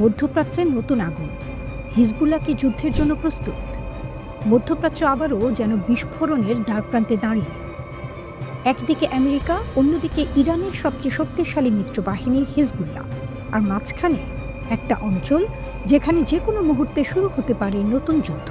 মধ্যপ্রাচ্যে নতুন আগুন, হিজবুল্লাহ কি যুদ্ধের জন্য প্রস্তুত? মধ্যপ্রাচ্য আবারও যেন বিস্ফোরণের দ্বারপ্রান্তে দাঁড়িয়ে। একদিকে আমেরিকা, অন্যদিকে ইরানের সবচেয়ে শক্তিশালী মিত্র বাহিনী হিজবুল্লাহ, আর মাঝখানে একটা অঞ্চল যেখানে যে কোনো মুহূর্তে শুরু হতে পারে নতুন যুদ্ধ।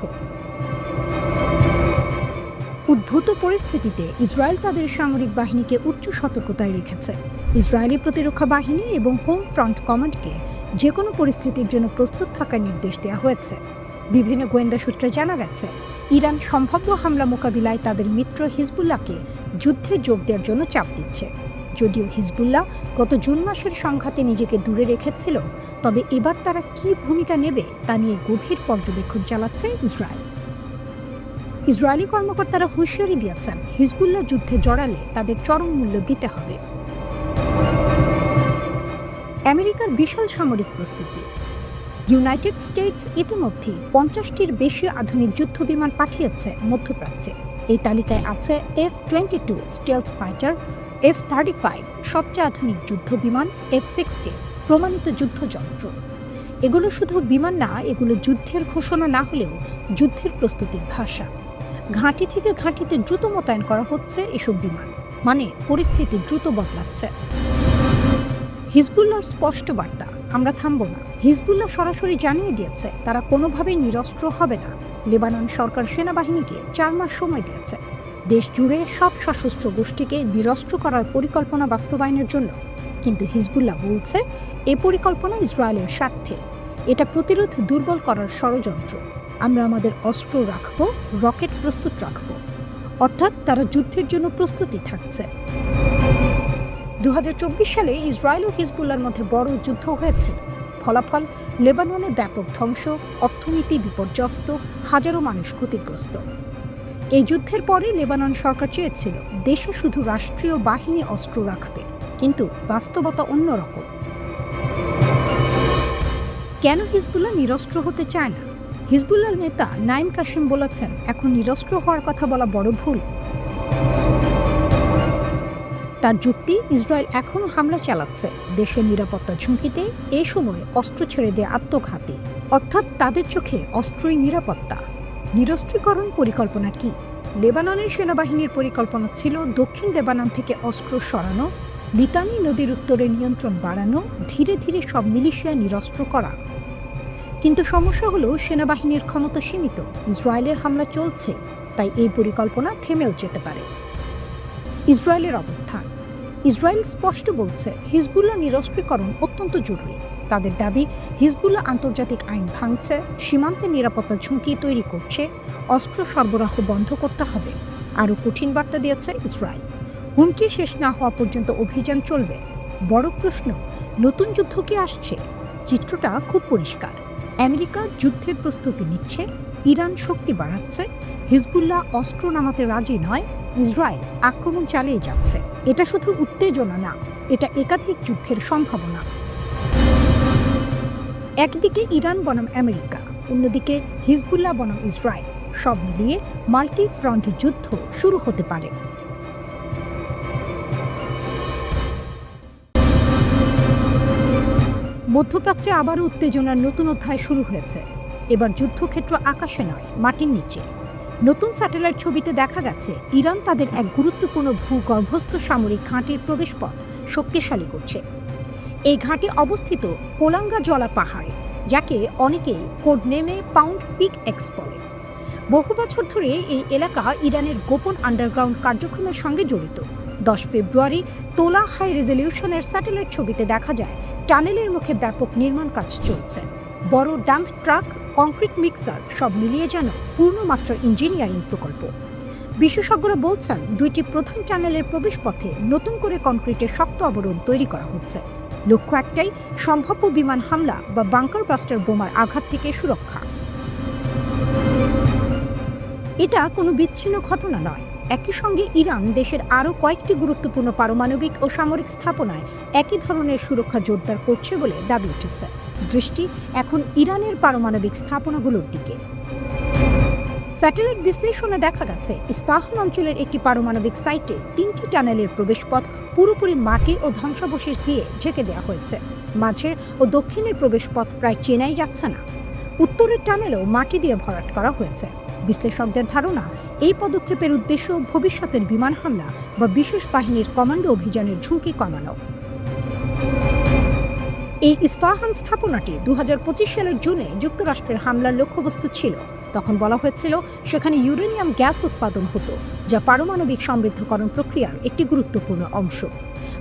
উদ্ভূত পরিস্থিতিতে ইসরায়েল তাদের সামরিক বাহিনীকে উচ্চ সতর্কতায় রেখেছে। ইসরায়েলি প্রতিরক্ষা বাহিনী এবং হোম ফ্রন্ট কমান্ডকে যে কোনো পরিস্থিতির জন্য প্রস্তুত থাকার নির্দেশ দেওয়া হয়েছে। বিভিন্ন গোয়েন্দা সূত্রে জানা গেছে, ইরান সম্ভাব্য হামলা মোকাবিলায় তাদের মিত্র হিজবুল্লাহকে যুদ্ধে যোগ দেওয়ার জন্য চাপ দিচ্ছে। যদিও হিজবুল্লাহ গত জুন মাসের সংঘাতে নিজেকে দূরে রেখেছিল, তবে এবার তারা কী ভূমিকা নেবে তা নিয়ে গভীর পর্যবেক্ষণ চালাচ্ছে ইসরায়েল। ইসরায়েলি কর্মকর্তারা হুঁশিয়ারি দিয়েছেন, হিজবুল্লাহ যুদ্ধে জড়ালে তাদের চরম মূল্য দিতে হবে। আমেরিকার বিশাল সামরিক প্রস্তুতি। ইউনাইটেড স্টেটস ইতিমধ্যে 50টির বেশি আধুনিক যুদ্ধবিমান পাঠিয়েছে মধ্যপ্রাচ্যে। এই তালিকায় আছে F-22 স্টেলথ ফাইটার, F-35 সবচেয়ে আধুনিক যুদ্ধবিমান, F-16 প্রমাণিত যুদ্ধযন্ত্র। এগুলো শুধু বিমান না, এগুলো যুদ্ধের ঘোষণা না হলেও যুদ্ধের প্রস্তুতির ভাষা। ঘাঁটি থেকে ঘাঁটিতে দ্রুত মোতায়েন করা হচ্ছে এসব বিমান, মানে পরিস্থিতি দ্রুত বদলাচ্ছে। হিজবুল্লাহর স্পষ্ট বার্তা, আমরা থামব না। হিজবুল্লাহ সরাসরি জানিয়ে দিয়েছে তারা কোনোভাবেই নিরস্ত্র হবে না। লেবানন সরকার সেনাবাহিনীকে 4 মাস সময় দিয়েছে দেশ জুড়ে সব সশস্ত্র গোষ্ঠীকে নিরস্ত্র করার পরিকল্পনা বাস্তবায়নের জন্য। কিন্তু হিজবুল্লাহ বলছে এ পরিকল্পনা ইসরায়েলের স্বার্থে, এটা প্রতিরোধ দুর্বল করার ষড়যন্ত্র। আমরা আমাদের অস্ত্র রাখব, রকেট প্রস্তুত রাখব, অর্থাৎ তারা যুদ্ধের জন্য প্রস্তুতি থাকছে। 2024 সালে ইসরায়েল ও হিজবুল্লাহর মধ্যে বড় যুদ্ধ হয়েছিল। ফলাফল, লেবাননে ব্যাপক ধ্বংস, অর্থনীতি বিপর্যস্ত, হাজারো মানুষ ক্ষতিগ্রস্ত। এই যুদ্ধের পরে লেবানন সরকার চেয়েছিল দেশে শুধু রাষ্ট্রীয় বাহিনী অস্ত্র রাখবে, কিন্তু বাস্তবতা অন্যরকম। কেন হিজবুল্লাহ নিরস্ত্র হতে চায় না? হিজবুল্লাহর নেতা নাইম কাসেম বলেছেন, এখন নিরস্ত্র হওয়ার কথা বলা বড় ভুল। তার যুক্তি, ইসরায়েল এখনও হামলা চালাচ্ছে দেশের নিরাপত্তা ঝুঁকিতে, এই সময় অস্ত্র ছেড়ে দেয়া আত্মঘাতী, অর্থাৎ তাদের চোখে অস্ত্রই নিরাপত্তা। নিরস্ত্রীকরণ পরিকল্পনা কি? লেবাননের সেনাবাহিনীর পরিকল্পনা ছিল দক্ষিণ লেবানন থেকে অস্ত্র সরানো, লিতানি নদীর উত্তরে নিয়ন্ত্রণ বাড়ানো, ধীরে ধীরে সব মিলিশিয়া নিরস্ত্র করা। কিন্তু সমস্যা হলো সেনাবাহিনীর ক্ষমতা সীমিত, ইসরায়েলের হামলা চলছে, তাই এই পরিকল্পনা থেমেও যেতে পারে। ইসরায়েলের অবস্থান। ইসরায়েল স্পষ্ট বলছে হিজবুল্লাহ নিরস্ত্রীকরণ অত্যন্ত জরুরি। তাদের দাবি, হিজবুল্লাহ আন্তর্জাতিক আইন ভাঙছে, সীমান্তে নিরাপত্তা ঝুঁকি তৈরি করছে, অস্ত্র সরবরাহ বন্ধ করতে হবে। আরও কঠিন বার্তা দিয়েছে ইসরায়েল, হুমকি শেষ না হওয়া পর্যন্ত অভিযান চলবে। বড় প্রশ্ন, নতুন যুদ্ধ কি আসছে? চিত্রটা খুব পরিষ্কার। আমেরিকা যুদ্ধের প্রস্তুতি নিচ্ছে, ইরান শক্তি বাড়াচ্ছে, হিজবুল্লাহ অস্ত্র নামাতে রাজি নয়, ইসরায়েল আক্রমণ চালিয়ে যাচ্ছে। এটা শুধু উত্তেজনা না, এটা একাধিক যুদ্ধের সম্ভাবনা। একদিকে ইরান বনাম আমেরিকা, অন্যদিকে হিজবুল্লাহ বনাম ইসরায়েল, সব মিলিয়ে মাল্টি ফ্রন্ট যুদ্ধ শুরু হতে পারে। মধ্যপ্রাচ্যে আবারও উত্তেজনার নতুন অধ্যায় শুরু হয়েছে। এবার যুদ্ধক্ষেত্র আকাশে নয়, মাটির নিচে। নতুন স্যাটেলাইট ছবিতে দেখা গেছে ইরান তাদের এক গুরুত্বপূর্ণ ভূগর্ভস্থ সামরিক ঘাঁটির প্রবেশপথ শক্তিশালী করছে। এই ঘাঁটি অবস্থিত কোলাঙ্গা জলা পাহাড়ে, যাকে অনেকে কোড নেমে পাউন্ড পিক এক্স বলে। বহু বছর ধরে এই এলাকা ইরানের গোপন আন্ডারগ্রাউন্ড কার্যক্রমের সঙ্গে জড়িত। 10 ফেব্রুয়ারি তোলা হাই রেজলিউশনের স্যাটেলাইট ছবিতে দেখা যায় টানেলের মুখে ব্যাপক নির্মাণ কাজ চলছে। বড় ডাম্প ট্রাক, কংক্রিট মিক্সার, সব মিলিয়ে যেন পূর্ণমাত্রার ইঞ্জিনিয়ারিং প্রকল্প। বিশেষজ্ঞরা বলছেন, 2টি প্রধান টানেলের প্রবেশপথে নতুন করে কংক্রিটের শক্ত অবরোধ তৈরি করা হচ্ছে। লক্ষ্য একটাই, সম্ভাব্য বিমান হামলা বা বাংকার বাস্টার বোমার আঘাত থেকে সুরক্ষা। এটা কোনো বিচ্ছিন্ন ঘটনা নয়। একই সঙ্গে ইরান দেশের আরও কয়েকটি গুরুত্বপূর্ণ পারমাণবিক ও সামরিক স্থাপনায় একই ধরনের সুরক্ষা জোরদার করছে বলে দাবি উঠেছে। দৃষ্টি এখন ইরানের পারমাণবিক স্থাপনাগুলোর দিকে। স্যাটেলাইট বিশ্লেষণে দেখা গেছে ইস্পাহান অঞ্চলের একটি পারমাণবিক সাইটে 3টি টানেলের প্রবেশপথ পুরোপুরি মাটি ও ধ্বংসাবশেষ দিয়ে ঢেকে দেওয়া হয়েছে। মাঝের ও দক্ষিণের প্রবেশপথ প্রায় চেনাই যাচ্ছে না। উত্তরের টানেলেও মাটি দিয়ে ভরাট করা হয়েছে। বিশ্লেষকদের ধারণা, এই পদক্ষেপের উদ্দেশ্য ভবিষ্যতের বিমান হামলা বা বিশেষ বাহিনীর কমান্ডো অভিযানের ঝুঁকি কমানো। এই ইস্পাহান স্থাপনাটি 2025 সালের জুনে যুক্তরাষ্ট্রের হামলার লক্ষ্যবস্তু ছিল। তখন বলা হয়েছিল সেখানে ইউরেনিয়াম গ্যাস উৎপাদন হতো, যা পারমাণবিক সমৃদ্ধকরণ প্রক্রিয়ার একটি গুরুত্বপূর্ণ অংশ।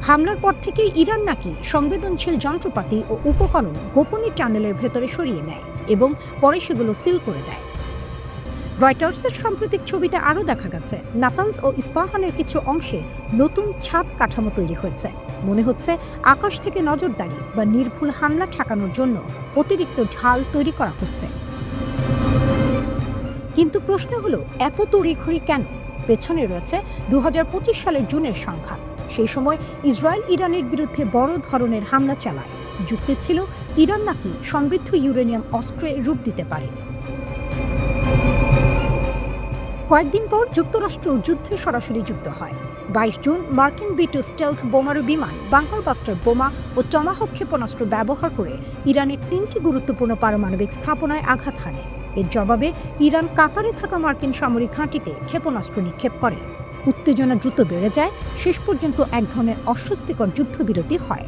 হামলার পর থেকেই ইরান নাকি সংবেদনশীল যন্ত্রপাতি ও উপকরণ গোপনে টানেলের ভেতরে সরিয়ে নেয় এবং পরে সেগুলো সিল করে দেয়। রয়টার্সের সাম্প্রতিক ছবিতে আরও দেখা গেছে নাতানজ ও ইস্পাহানের কিছু অংশে নতুন ছাদ কাঠামো তৈরি হয়েছে। মনে হচ্ছে আকাশ থেকে নজরদারি বা নির্ভুল হামলা ঠেকানোর জন্য অতিরিক্ত ঢাল তৈরি করা হচ্ছে। কিন্তু প্রশ্ন হলো, এত তড়িঘড়ি কেন? পেছনে রয়েছে 2025 সালের জুনের সংঘাত। সেই সময় ইসরায়েল ইরানের বিরুদ্ধে বড় ধরনের হামলা চালায়। যুক্তি ছিল ইরান নাকি সমৃদ্ধ ইউরেনিয়াম অস্ত্রে রূপ দিতে পারে। কয়েকদিন পর যুক্তরাষ্ট্র যুদ্ধে সরাসরি যুক্ত হয়। 22 জুন মার্কিন B-2 স্টেলথ বোমারু বিমান, বাংকার বাস্টার বোমা ও টমাহক ক্ষেপণাস্ত্র ব্যবহার করে ইরানের 3টি গুরুত্বপূর্ণ পারমাণবিক স্থাপনায় আঘাত হানে। এর জবাবে ইরান কাতারে থাকা মার্কিন সামরিক ঘাঁটিতে ক্ষেপণাস্ত্র নিক্ষেপ করে। উত্তেজনা দ্রুত বেড়ে যায়, শেষ পর্যন্ত এক ধরনের অস্বস্তিকর যুদ্ধবিরতি হয়।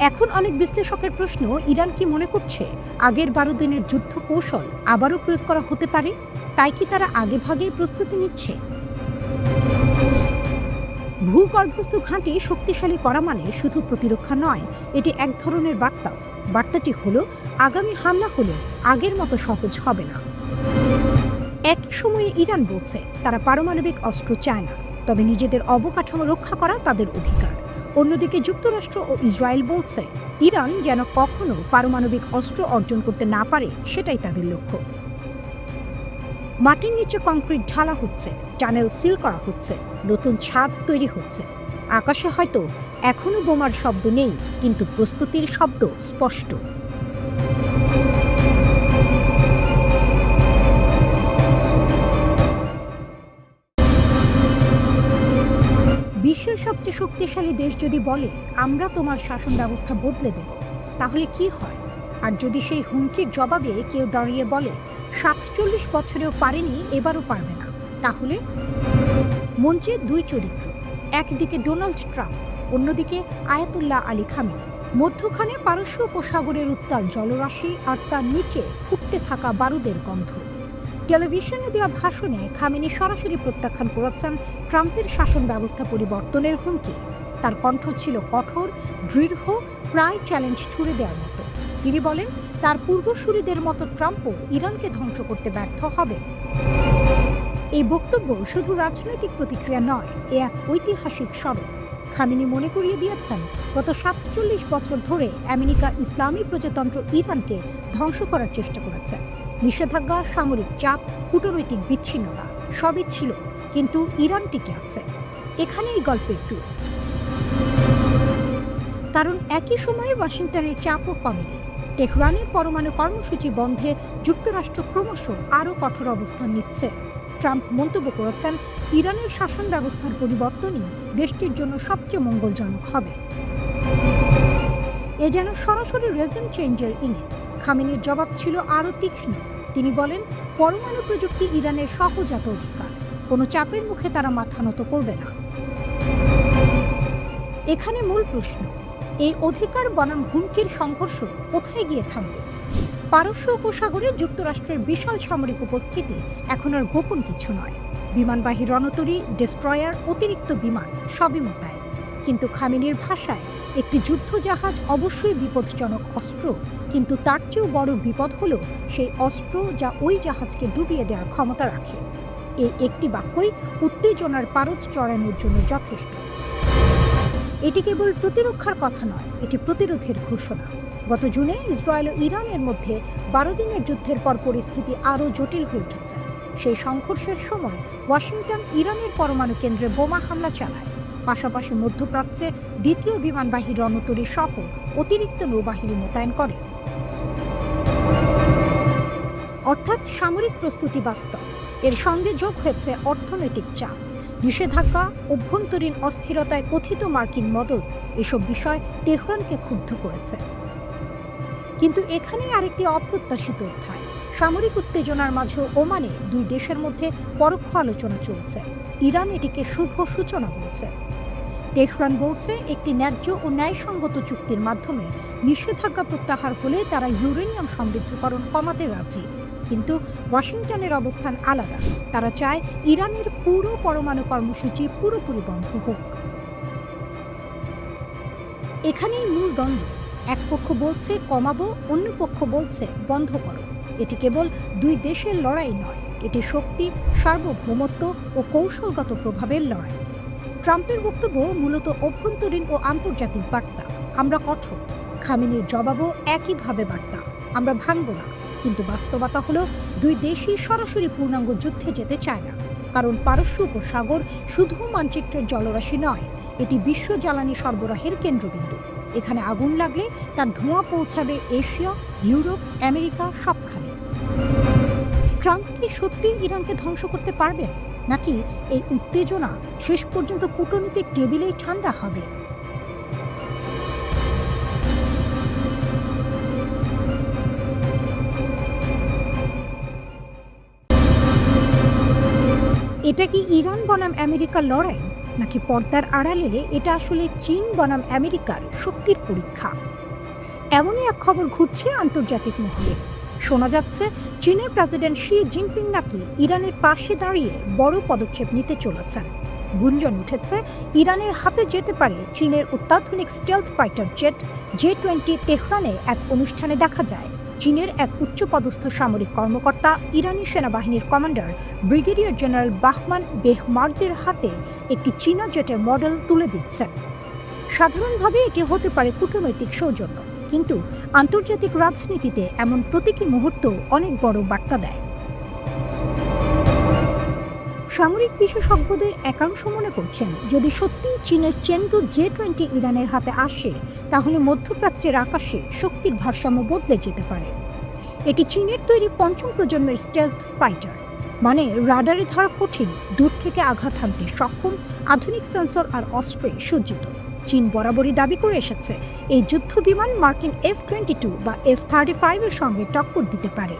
এখন অনেক বিশ্লেষকের প্রশ্ন, ইরান কি মনে করছে আগের 12 দিনের যুদ্ধ কৌশল আবারও প্রয়োগ করা হতে পারে? তাই কি তারা আগেভাগেই প্রস্তুতি নিচ্ছে? ভূগর্ভস্থ ঘাঁটি শক্তিশালী করা মানে শুধু প্রতিরক্ষা নয়, এটি এক ধরনের বার্তাও। বার্তাটি হলো, আগামী হামলা হলে আগের মতো সহজ হবে না। একই সময়ে ইরান বলছে তারা পারমাণবিক অস্ত্র চায় না, তবে নিজেদের অবকাঠামো রক্ষা করা তাদের অধিকার। অন্যদিকে যুক্তরাষ্ট্র ও ইসরায়েল বলছে ইরান যেন কখনো পারমাণবিক অস্ত্র অর্জন করতে না পারে, সেটাই তাদের লক্ষ্য। মাটির নিচে কংক্রিট ঢালা হচ্ছে, টানেল সিল করা হচ্ছে, নতুন ছাদ তৈরি হচ্ছে। আকাশে হয়তো এখনো বোমার শব্দ নেই, কিন্তু প্রস্তুতির শব্দ স্পষ্ট। বিশ্বের সবচেয়ে শক্তিশালী দেশ যদি বলে আমরা তোমার শাসন ব্যবস্থা বদলে দেব, তাহলে কি হয়? আর যদি সেই হুমকির জবাবে কেউ দাঁড়িয়ে বলে 47 বছরেও পারেনি, এবারও পারবে না, তাহলে? মঞ্চে দুই চরিত্র, একদিকে ডোনাল্ড ট্রাম্প, অন্যদিকে আয়াতুল্লাহ আলী খামেনি। মধ্যখানে পারস্য উপসাগরের উত্তাল জলরাশি আর তার নিচে ফুটতে থাকা বারুদের গন্ধ। টেলিভিশনে দেওয়া ভাষণে খামেনি সরাসরি প্রত্যাখ্যান করেছেন ট্রাম্পের শাসন ব্যবস্থা পরিবর্তনের হুমকি। তার কণ্ঠ ছিল কঠোর, দৃঢ়, প্রায় চ্যালেঞ্জ ছুড়ে দেওয়ার মতো। তিনি বলেন তার পূর্বসূরিদের মতো ট্রাম্পও ইরানকে ধ্বংস করতে ব্যর্থ হবে। এই বক্তব্য শুধু রাজনৈতিক প্রতিক্রিয়া নয়, এ এক ঐতিহাসিক স্মরণ। খামেনি মনে করিয়ে দিয়েছেন গত 47 বছর ধরে আমেরিকা ইসলামী প্রজাতন্ত্র ইরানকে ধ্বংস করার চেষ্টা করেছে। নিষেধাজ্ঞা, সামরিক চাপ, কূটনৈতিক বিচ্ছিন্নতা সবই ছিল, কিন্তু ইরান টিকে আছে। এখানেই গল্পের টুইস্ট। কারণ একই সময়ে ওয়াশিংটনের চাপও কমেনি। তেহরানের পরমাণু কর্মসূচি বন্ধে যুক্তরাষ্ট্র ক্রমশ আরও কঠোর অবস্থান নিচ্ছে। ট্রাম্প মন্তব্য করেছেন ইরানের শাসন ব্যবস্থার পরিবর্তনই দেশটির জন্য সবচেয়ে মঙ্গলজনক হবে। এ যেন সরাসরি রেজিম চেঞ্জের ইঙ্গিত। খামেনির জবাব ছিল আরও তীক্ষ্ণ। তিনি বলেন পরমাণু প্রযুক্তি ইরানের সহজাত অধিকার, কোনো চাপের মুখে তারা মাথা নত করবে না। এখানে মূল প্রশ্ন, এই অধিকার বনাম হুমকির সংঘর্ষ কোথায় গিয়ে থামবে? পারস্য উপসাগরে যুক্তরাষ্ট্রের বিশাল সামরিক উপস্থিতি এখন আর গোপন কিছু নয়। বিমানবাহী রণতরী, ডেস্ট্রয়ার, অতিরিক্ত বিমান সবই মোতায়েন। কিন্তু খামেনির ভাষায় একটি যুদ্ধজাহাজ অবশ্যই বিপজ্জনক অস্ত্র, কিন্তু তার চেয়েও বড় বিপদ হলো সেই অস্ত্র যা ওই জাহাজকে ডুবিয়ে দেওয়ার ক্ষমতা রাখে। এই একটি বাক্যই উত্তেজনার পারদ চড়ানোর জন্য যথেষ্ট। এটি কেবল প্রতিরক্ষার কথা নয়, এটি প্রতিরোধের ঘোষণা। গত জুনে ইসরায়েল ও ইরানের মধ্যে 12 দিনের যুদ্ধের পর পরিস্থিতি আরও জটিল হয়ে উঠেছে। সেই সংঘর্ষের সময় ওয়াশিংটন ইরানের পরমাণু কেন্দ্রে বোমা হামলা চালায়, পাশাপাশি মধ্যপ্রাচ্যে দ্বিতীয় বিমানবাহী রণতরী সহ অতিরিক্ত নৌবাহিনী মোতায়েন করে। অর্থাৎ সামরিক প্রস্তুতি বাস্তব, এর সঙ্গে যোগ হয়েছে অর্থনৈতিক চাপ, নিষেধাজ্ঞা, অভ্যন্তরীণ অস্থিরতায় কথিত মার্কিন মদদ, এসব বিষয় তেহরানকে ক্ষুব্ধ করেছে। কিন্তু এখানেই আরেকটি অপ্রত্যাশিত অধ্যায়। সামরিক উত্তেজনার মাঝেও ওমানে দুই দেশের মধ্যে পরোক্ষ আলোচনা চলছে। ইরান এটিকে শুভ সূচনা বলছে। তেহরান বলছে একটি ন্যায্য ও ন্যায়সঙ্গত চুক্তির মাধ্যমে নিষেধাজ্ঞা প্রত্যাহার হলে তারা ইউরেনিয়াম সমৃদ্ধকরণ কমাতে রাজি। কিন্তু ওয়াশিংটনের অবস্থান আলাদা। তারা চায় ইরানের পুরো পরমাণু কর্মসূচি পুরোপুরি বন্ধ হোক। এখানেই মূল দ্বন্দ্ব। এক পক্ষ বলছে কমাবো, অন্য পক্ষ বলছে বন্ধ করো। এটি কেবল দুই দেশের লড়াই নয়, এটি শক্তি, সার্বভৌমত্ব ও কৌশলগত প্রভাবের লড়াই। ট্রাম্পের বক্তব্য মূলত অভ্যন্তরীণ ও আন্তর্জাতিক বার্তা। আমরা কঠোর। খামেনির জবাবও একইভাবে বার্তা, আমরা ভাঙব না। কিন্তু বাস্তবতা হলো দুই দেশই সরাসরি পূর্ণাঙ্গ যুদ্ধে যেতে চায় না। কারণ পারস্য উপসাগর শুধু মানচিত্রের জলরাশি নয়, এটি বিশ্ব জ্বালানি সরবরাহের কেন্দ্রবিন্দু। এখানে আগুন লাগলে তার ধোঁয়া পৌঁছাবে এশিয়া, ইউরোপ, আমেরিকা সবখানে। ট্রাম্প কি সত্যি ইরানকে ধ্বংস করতে পারবেন, নাকি এই উত্তেজনা শেষ পর্যন্ত কূটনীতির টেবিলেই ঠান্ডা হবে? এটা কি ইরান বনাম আমেরিকার লড়াই, নাকি পর্দার আড়ালে এটা আসলে চীন বনাম আমেরিকার শক্তির পরীক্ষা? এমনই এক খবর ঘুরছে আন্তর্জাতিক মহলে। শোনা যাচ্ছে চীনের প্রেসিডেন্ট শি জিনপিং নাকি ইরানের পাশে দাঁড়িয়ে বড় পদক্ষেপ নিতে চলেছেন। গুঞ্জন উঠেছে ইরানের হাতে যেতে পারে চীনের অত্যাধুনিক স্টেলথ ফাইটার জেট। J-20 তেহরানে এক অনুষ্ঠানে দেখা যায় চীনের এক উচ্চপদস্থ সামরিক কর্মকর্তা ইরানি সেনাবাহিনীর কমান্ডার ব্রিগেডিয়ার জেনারেল বাহমান বেহমারদের হাতে একটি চীনা জেটের মডেল তুলে দিচ্ছেন। সাধারণভাবে এটি হতে পারে কূটনৈতিক সৌজন্য, কিন্তু আন্তর্জাতিক রাজনীতিতে এমন প্রতীকী মুহূর্ত অনেক বড় বার্তা দেয়। সামরিক বিশেষজ্ঞদের একাংশ মনে করছেন যদি সত্যি চীনের চেংদু J-20 ইরানের হাতে আসে, তাহলে মধ্যপ্রাচ্যের আকাশে শক্তির ভারসাম্য বদলে যেতে পারে। এটি চীনের তৈরি পঞ্চম প্রজন্মের স্টেলথ ফাইটার, মানে রাডারে ধরা কঠিন, দূর থেকে আঘাত হানতে সক্ষম, আধুনিক সেন্সর আর অস্ত্রে সজ্জিত। চীন বরাবরই দাবি করে এসেছে এই যুদ্ধ বিমান মার্কিন F-22 বা F-35 এর সঙ্গে টক্কর দিতে পারে।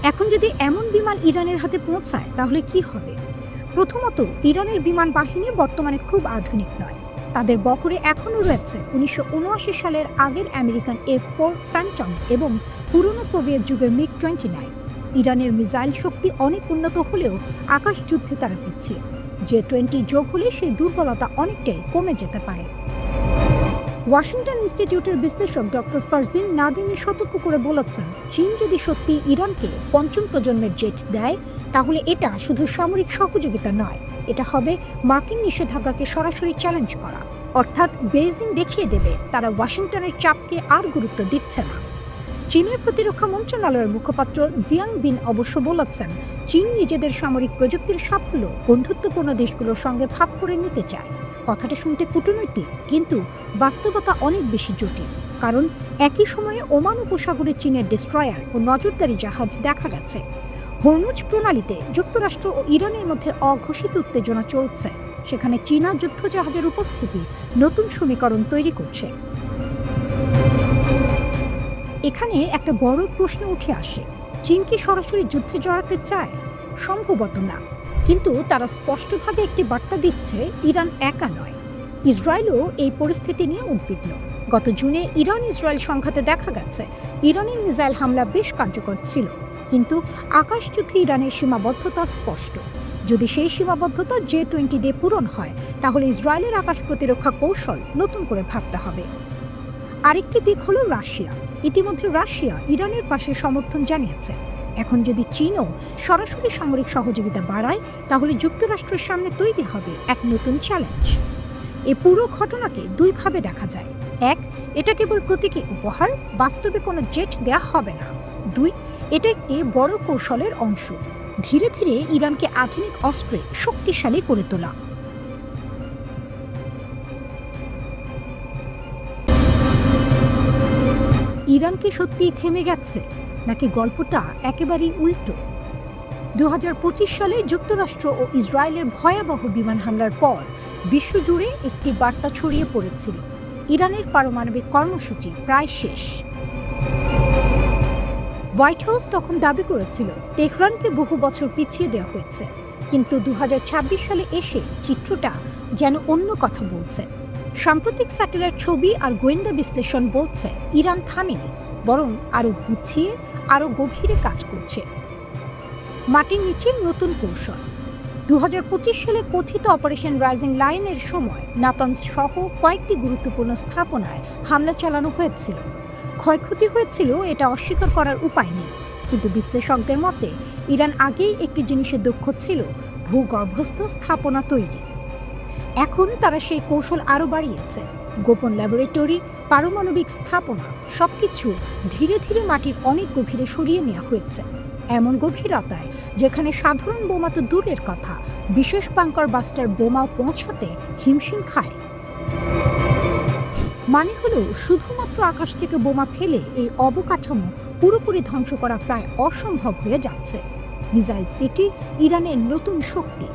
এখন যদি এমন বিমান ইরানের হাতে পৌঁছায় তাহলে কি হবে? প্রথমত, ইরানের বিমান বাহিনী বর্তমানে খুব আধুনিক নয়। তাদের বহরে এখনও রয়েছে 1979 সালের আগের আমেরিকান F-4 ফ্যান্টম এবং পুরনো সোভিয়েত যুগের MiG-29। ইরানের মিসাইল শক্তি অনেক উন্নত হলেও আকাশ যুদ্ধে তারা পিছিয়ে। J-20 যোগ হলে সেই দুর্বলতা অনেকটাই কমে যেতে পারে। ওয়াশিংটন ইনস্টিটিউটের বিশ্লেষক ডক্টর ফারজিন নাদিমি সতর্ক করে বলেছেন, চীন যদি সত্যি ইরানকে পঞ্চম প্রজন্মের জেট দেয়, তাহলে এটা শুধু সামরিক সহযোগিতা নয়, এটা হবে মার্কিন নিষেধাজ্ঞাকে সরাসরি চ্যালেঞ্জ করা। অর্থাৎ বেইজিং দেখিয়ে দেবে তারা ওয়াশিংটনের চাপকে আর গুরুত্ব দিচ্ছে না। চীনের প্রতিরক্ষা মন্ত্রণালয়ের মুখপাত্র জিয়াং বিন অবশ্য বলেছেন, চীন নিজেদের সামরিক প্রযুক্তির সাফল্য বন্ধুত্বপূর্ণ দেশগুলোর সঙ্গে ভাগ করে নিতে চায়। কথাটা শুনতে কূটনৈতিক, কিন্তু বাস্তবতা অনেক বেশি জটিল। কারণ একই সময়ে ওমান উপসাগরে চীনের ডেস্ট্রয়ার ও নজরদারি জাহাজ দেখা গেছে। হরমুজ প্রণালীতে যুক্তরাষ্ট্র ও ইরানের মধ্যে অঘোষিত উত্তেজনা চলছে। সেখানে চীনা যুদ্ধজাহাজের উপস্থিতি নতুন সমীকরণ তৈরি করছে। এখানে একটা বড় প্রশ্ন উঠে আসে, চীন কি সরাসরি যুদ্ধে জড়াতে চায়? সম্ভবত না, কিন্তু তারা স্পষ্টভাবে একটি বার্তা দিচ্ছে ইরান একা নয়। ইসরায়েলও এই পরিস্থিতি নিয়ে উদ্বিগ্ন। গত জুনে ইরান ইসরায়েল সংঘাতে দেখা গেছে ইরানের মিসাইল হামলা বেশ কার্যকর ছিল, কিন্তু আকাশযুদ্ধে ইরানের সীমাবদ্ধতা স্পষ্ট। যদি সেই সীমাবদ্ধতা J-20 দিয়ে পূরণ হয়, তাহলে ইসরায়েলের আকাশ প্রতিরক্ষা কৌশল নতুন করে ভাবতে হবে। আরেকটি দিক হলো রাশিয়া। ইতিমধ্যে রাশিয়া ইরানের পাশে সমর্থন জানিয়েছে। এখন যদি চীনও সরাসরি সামরিক সহযোগিতা বাড়ায়, তাহলে যুক্তরাষ্ট্রের সামনে তৈরি হবে এক নতুন চ্যালেঞ্জ। এই পুরো ঘটনাকে দুইভাবে দেখা যায়। এক, এটা কেবল প্রতীকী উপহার, বাস্তবে কোনো জেট দেয়া হবে না। দুই, এটা একটি বড় কৌশলের অংশ, ধীরে ধীরে ইরানকে আধুনিক অস্ত্রে শক্তিশালী করে তোলা। ইরান কি সত্যিই থেমে গেছে, নাকি গল্পটা একেবারেই উল্টো? 2025 সালে যুক্তরাষ্ট্র ও ইসরায়েলের ভয়াবহ বিমান হামলার পর বিশ্বজুড়ে একটি বার্তা ছড়িয়ে পড়েছিল, ইরানের পারমাণবিক কর্মসূচি প্রায় শেষ। হোয়াইট হাউস তখন দাবি করেছিল তেহরানকে বহু বছর পিছিয়ে দেওয়া হয়েছে, কিন্তু 2026 সালে এসে চিত্রটা যেন অন্য কথা বলছে। সাম্প্রতিক স্যাটেলাইট ছবি আর গোয়েন্দা বিশ্লেষণ বলছে ইরান থামেনি, বরং আরও গুছিয়ে আরও গভীরে কাজ করছে। মাটির নিচে নতুন কৌশল। 2025 সালে কথিত অপারেশন রাইজিং লায়নের সময় নাতানজ সহ কয়েকটি গুরুত্বপূর্ণ স্থাপনায় হামলা চালানো হয়েছিল। ক্ষয়ক্ষতি হয়েছিল, এটা অস্বীকার করার উপায় নেই, কিন্তু বিশ্লেষকদের মতে ইরান আগেই একটি জিনিসে দক্ষ ছিল, ভূগর্ভস্থ স্থাপনা তৈরি। এখন তারা সেই কৌশল আরও বাড়িয়েছে। গোপন ল্যাবরেটরি, পারমাণবিক স্থাপনা সবকিছু ধীরে ধীরে মাটির অনেক গভীরে সরিয়ে নেওয়া হয়েছে, এমন গভীরতায় যেখানে সাধারণ বোমা তো দূরের কথা, বিশেষ বাংকার বাস্টার বোমাও পৌঁছাতে হিমশিম খায়। মানে হলো শুধুমাত্র আকাশ থেকে বোমা ফেলে এই অবকাঠামো পুরোপুরি ধ্বংস করা প্রায় অসম্ভব হয়ে যাচ্ছে। মিসাইল সিটি ইরানের নতুন শক্তি।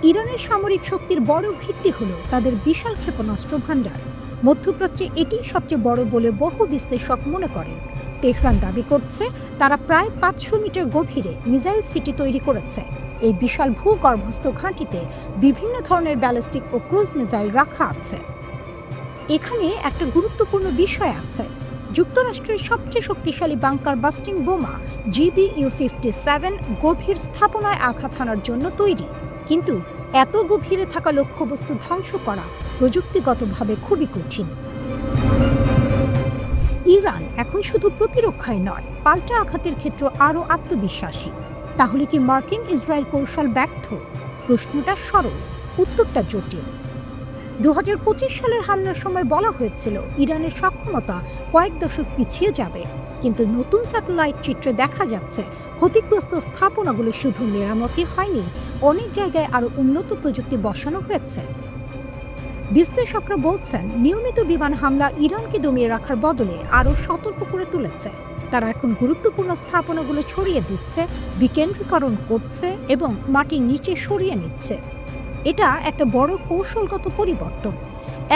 ইরানের সামরিক শক্তির বড় ভিত্তি হলো তাদের বিশাল ক্ষেপণাস্ত্র ভাণ্ডার। মধ্যপ্রাচ্যে এটি সবচেয়ে বড় বলে বহু বিশ্লেষক মনে করেন। তেহরান দাবি করছে তারা প্রায় 500 মিটার গভীরে মিসাইল সিটি তৈরি করেছে। এই বিশাল ভূগর্ভস্থ ঘাঁটিতে বিভিন্ন ধরনের ব্যালিস্টিক ও ক্রুজ মিসাইল রাখা আছে। এখানে একটা গুরুত্বপূর্ণ বিষয় আছে, যুক্তরাষ্ট্রের সবচেয়ে শক্তিশালী বাংকার বাস্টিং বোমা GBU-57 গভীর স্থাপনায় আঘাত হানার জন্য তৈরি, কিন্তু এত গভীরে থাকা লক্ষ্যবস্তু ধ্বংস করা প্রযুক্তিগতভাবে খুবই কঠিন। ইরান এখন শুধু প্রতিরক্ষায় নয়, পাল্টা আঘাতের ক্ষেত্রে আরও আত্মবিশ্বাসী। তাহলে কি মার্কিন ইসরায়েল কৌশল ব্যর্থ? প্রশ্নটা সরল, উত্তরটা জটিল। 2025 সালের হামলার সময় বলা হয়েছিল ইরানের সক্ষমতা কয়েক দশক পিছিয়ে যাবে, কিন্তু নতুন স্যাটেলাইট চিত্রে দেখা যাচ্ছে ক্ষতিগ্রস্ত স্থাপনাগুলো শুধু মেরামতি হয়নি, অনেক জায়গায় আরও উন্নত প্রযুক্তি বসানো হয়েছে। বিশ্লেষকরা বলছেন নিয়মিত বিমান হামলা ইরানকে দমিয়ে রাখার বদলে আরও সতর্ক করে তুলেছে। তারা এখন গুরুত্বপূর্ণ স্থাপনাগুলো ছড়িয়ে দিচ্ছে, বিকেন্দ্রীকরণ করছে এবং মাটির নিচে সরিয়ে নিচ্ছে। এটা একটা বড় কৌশলগত পরিবর্তন।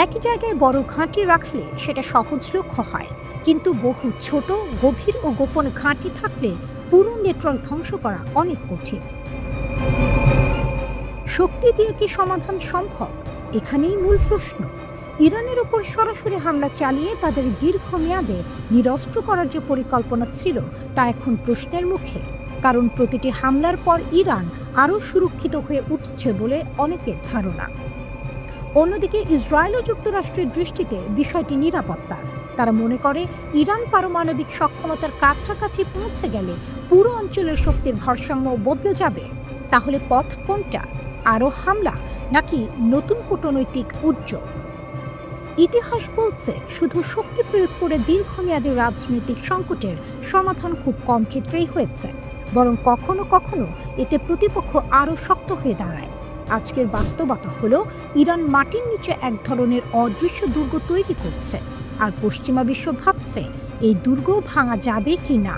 একই জায়গায় বড় ঘাঁটি রাখলে সেটা সহজ লক্ষ্য হয়, কিন্তু বহু ছোট, গভীর ও গোপন ঘাঁটি থাকলে পুরো নেটওয়ার্ক ধ্বংস করা অনেক কঠিন। শক্তি দিয়ে কি সমাধান সম্ভব? এখানেই মূল প্রশ্ন। ইরানের উপর সরাসরি হামলা চালিয়ে তাদের দীর্ঘমেয়াদে নিরস্ত্র করার যে পরিকল্পনা ছিল তা এখন প্রশ্নের মুখে, কারণ প্রতিটি হামলার পর ইরান আরও সুরক্ষিত হয়ে উঠছে বলে অনেকের ধারণা। অন্যদিকে ইসরায়েল ও যুক্তরাষ্ট্রের দৃষ্টিতে বিষয়টি নিরাপত্তার। তারা মনে করে ইরান পারমাণবিক সক্ষমতার কাছাকাছি পৌঁছে গেলে পুরো অঞ্চলের শক্তির ভারসাম্য বদলে যাবে। তাহলে পথ কোনটা? আরও হামলা নাকি নতুন কূটনৈতিক উদ্যোগ? ইতিহাস বলছে শুধু শক্তি প্রয়োগ করে দীর্ঘমেয়াদী রাজনৈতিক সংকটের সমাধান খুব কম ক্ষেত্রেই হয়েছে, বরং কখনো কখনো এতে প্রতিপক্ষ আরও শক্ত হয়ে দাঁড়ায়। আজকের বাস্তবতা হলো ইরান মাটির নিচে এক ধরনের অদৃশ্য দুর্গ তৈরি করছে, আর পশ্চিমা বিশ্ব ভাবছে এই দুর্গ ভাঙা যাবে কি না।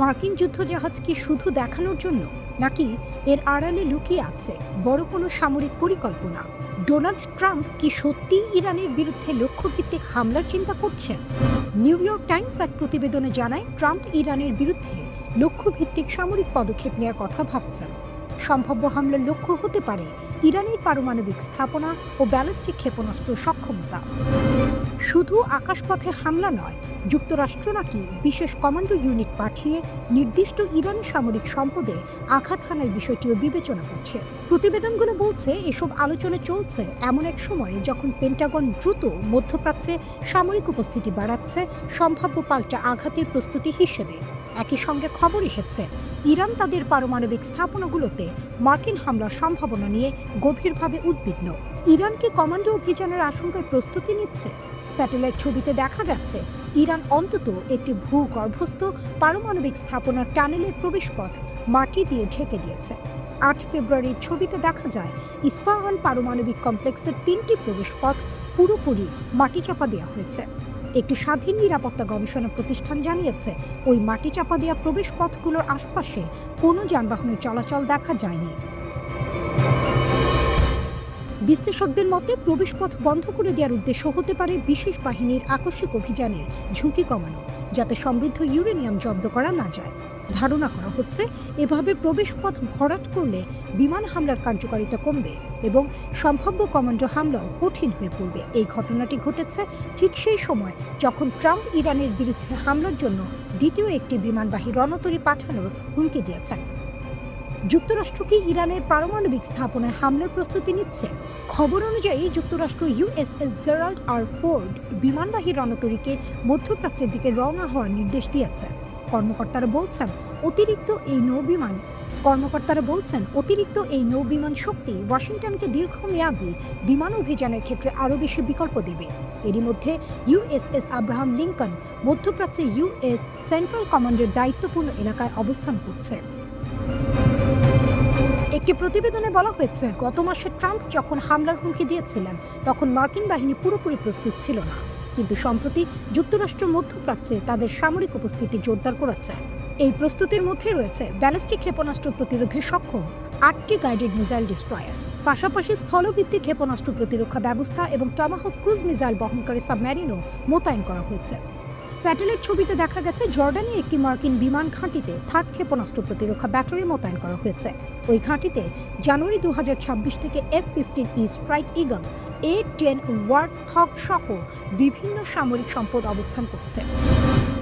মার্কিন যুদ্ধজাহাজ কি শুধু দেখানোর জন্য, নাকি এর আড়ালে লুকিয়ে আছে বড় কোনো সামরিক পরিকল্পনা? ডোনাল্ড ট্রাম্প কি সত্যি ইরানের বিরুদ্ধে লক্ষ্যভিত্তিক হামলার চিন্তা করছেন? নিউ ইয়র্ক টাইমস এক প্রতিবেদনে জানায় ট্রাম্প ইরানের বিরুদ্ধে লক্ষ্যভিত্তিক সামরিক পদক্ষেপ নেওয়ার কথা ভাবছেন। সম্ভাব্য হামলার লক্ষ্য হতে পারে ইরানের পারমাণবিক স্থাপনা ও ব্যালিস্টিক ক্ষেপণাস্ত্র সক্ষমতা। শুধু আকাশপথে হামলা নয়, যুক্তরাষ্ট্র নাকি বিশেষ কমান্ডো ইউনিট পাঠিয়ে নির্দিষ্ট ইরানি সামরিক সম্পদে আঘাত হানার বিষয়টিও বিবেচনা করছে। প্রতিবেদনগুলো বলছে এসব আলোচনা চলছে এমন এক সময়ে যখন পেন্টাগন দ্রুত মধ্যপ্রাচ্যে সামরিক উপস্থিতি বাড়াচ্ছে সম্ভাব্য পাল্টা আঘাতের প্রস্তুতি হিসেবে। একই সঙ্গে খবর এসেছে ইরান তাদের পারমাণবিক স্থাপনাগুলোতে মার্কিন হামলার সম্ভাবনা নিয়ে গভীরভাবে উদ্বিগ্ন। ইরান কি কমান্ডো অভিযানের আশঙ্কায় প্রস্তুতি নিচ্ছে? স্যাটেলাইট ছবিতে দেখা গেছে ইরান অন্তত একটি ভূগর্ভস্থ পারমাণবিক স্থাপনার টানেলের প্রবেশপথ মাটি দিয়ে ঢেকে দিয়েছে। 8 ফেব্রুয়ারির ছবিতে দেখা যায় ইস্পাহান পারমাণবিক কমপ্লেক্সের 3টি প্রবেশপথ পুরোপুরি মাটিচাপা দেওয়া হয়েছে। একটি স্বাধীন নিরাপত্তা গবেষণা প্রতিষ্ঠান জানিয়েছে ওই মাটিচাপা দেওয়া প্রবেশপথগুলোর আশপাশে কোনো যানবাহনের চলাচল দেখা যায়নি। বিশ্লেষকদের মতে প্রবেশপথ বন্ধ করে দেওয়ার উদ্দেশ্য হতে পারে বিশেষ বাহিনীর আকস্মিক অভিযানের ঝুঁকি কমানো, যাতে সমৃদ্ধ ইউরেনিয়াম জব্দ করা না যায়। ধারণা করা হচ্ছে এভাবে প্রবেশপথ ভরাট করলে বিমান হামলার কার্যকারিতা কমবে এবং সম্ভাব্য কমান্ডো হামলাও কঠিন হয়ে পড়বে। এই ঘটনাটি ঘটেছে ঠিক সেই সময় যখন ট্রাম্প ইরানের বিরুদ্ধে হামলার জন্য দ্বিতীয় একটি বিমানবাহী রণতরী পাঠানোর হুমকি দিয়েছেন। যুক্তরাষ্ট্র কি ইরানের পারমাণবিক স্থাপনায় হামলার প্রস্তুতি নিচ্ছে? খবর অনুযায়ী যুক্তরাষ্ট্র ইউএসএস জেরাল্ড আর ফোর্ড বিমানবাহী রণতরীকে মধ্যপ্রাচ্যের দিকে রওনা হওয়ার নির্দেশ দিয়েছে। কর্মকর্তারা বলছেন অতিরিক্ত এই নৌবিমান শক্তি ওয়াশিংটনকে দীর্ঘমেয়াদী বিমান অভিযানের ক্ষেত্রে আরও বেশি বিকল্প দেবে। এরই মধ্যে ইউএসএস আব্রাহাম লিঙ্কন মধ্যপ্রাচ্যে ইউএস সেন্ট্রাল কমান্ডের দায়িত্বপূর্ণ এলাকায় অবস্থান করছে। একটি প্রতিবেদনে বলা হয়েছে, গত মাসে ট্রাম্প যখন হামলার হুমকি দিয়েছিলেন তখন মার্কিন বাহিনী পুরোপুরি প্রস্তুত ছিল না, কিন্তু সম্প্রতি যুক্তরাষ্ট্র মধ্যপ্রাচ্যে তাদের সামরিক উপস্থিতি জোরদার করেছে। এই প্রস্তুতির মধ্যে রয়েছে ব্যালিস্টিক ক্ষেপণাস্ত্র প্রতিরোধে সক্ষম 8টি গাইডেড মিসাইল ডিস্ট্রয়ার, পাশাপাশি স্থলভিত্তিক ক্ষেপণাস্ত্র প্রতিরক্ষা ব্যবস্থা এবং টমাহক ক্রুজ মিসাইল বহনকারী সাবমেরিনও মোতায়েন করা হয়েছে। স্যাটেলাইট ছবিতে দেখা গেছে জর্ডানে একটি মার্কিন বিমান ঘাঁটিতে থার্ড ক্ষেপণাস্ত্র প্রতিরক্ষা ব্যাটারি মোতায়েন করা হয়েছে। ওই ঘাঁটিতে জানুয়ারি 2026 থেকে F-15E স্ট্রাইক ইগল, A-10 ওয়ার্থগ সহ বিভিন্ন সামরিক সম্পদ অবস্থান করছে।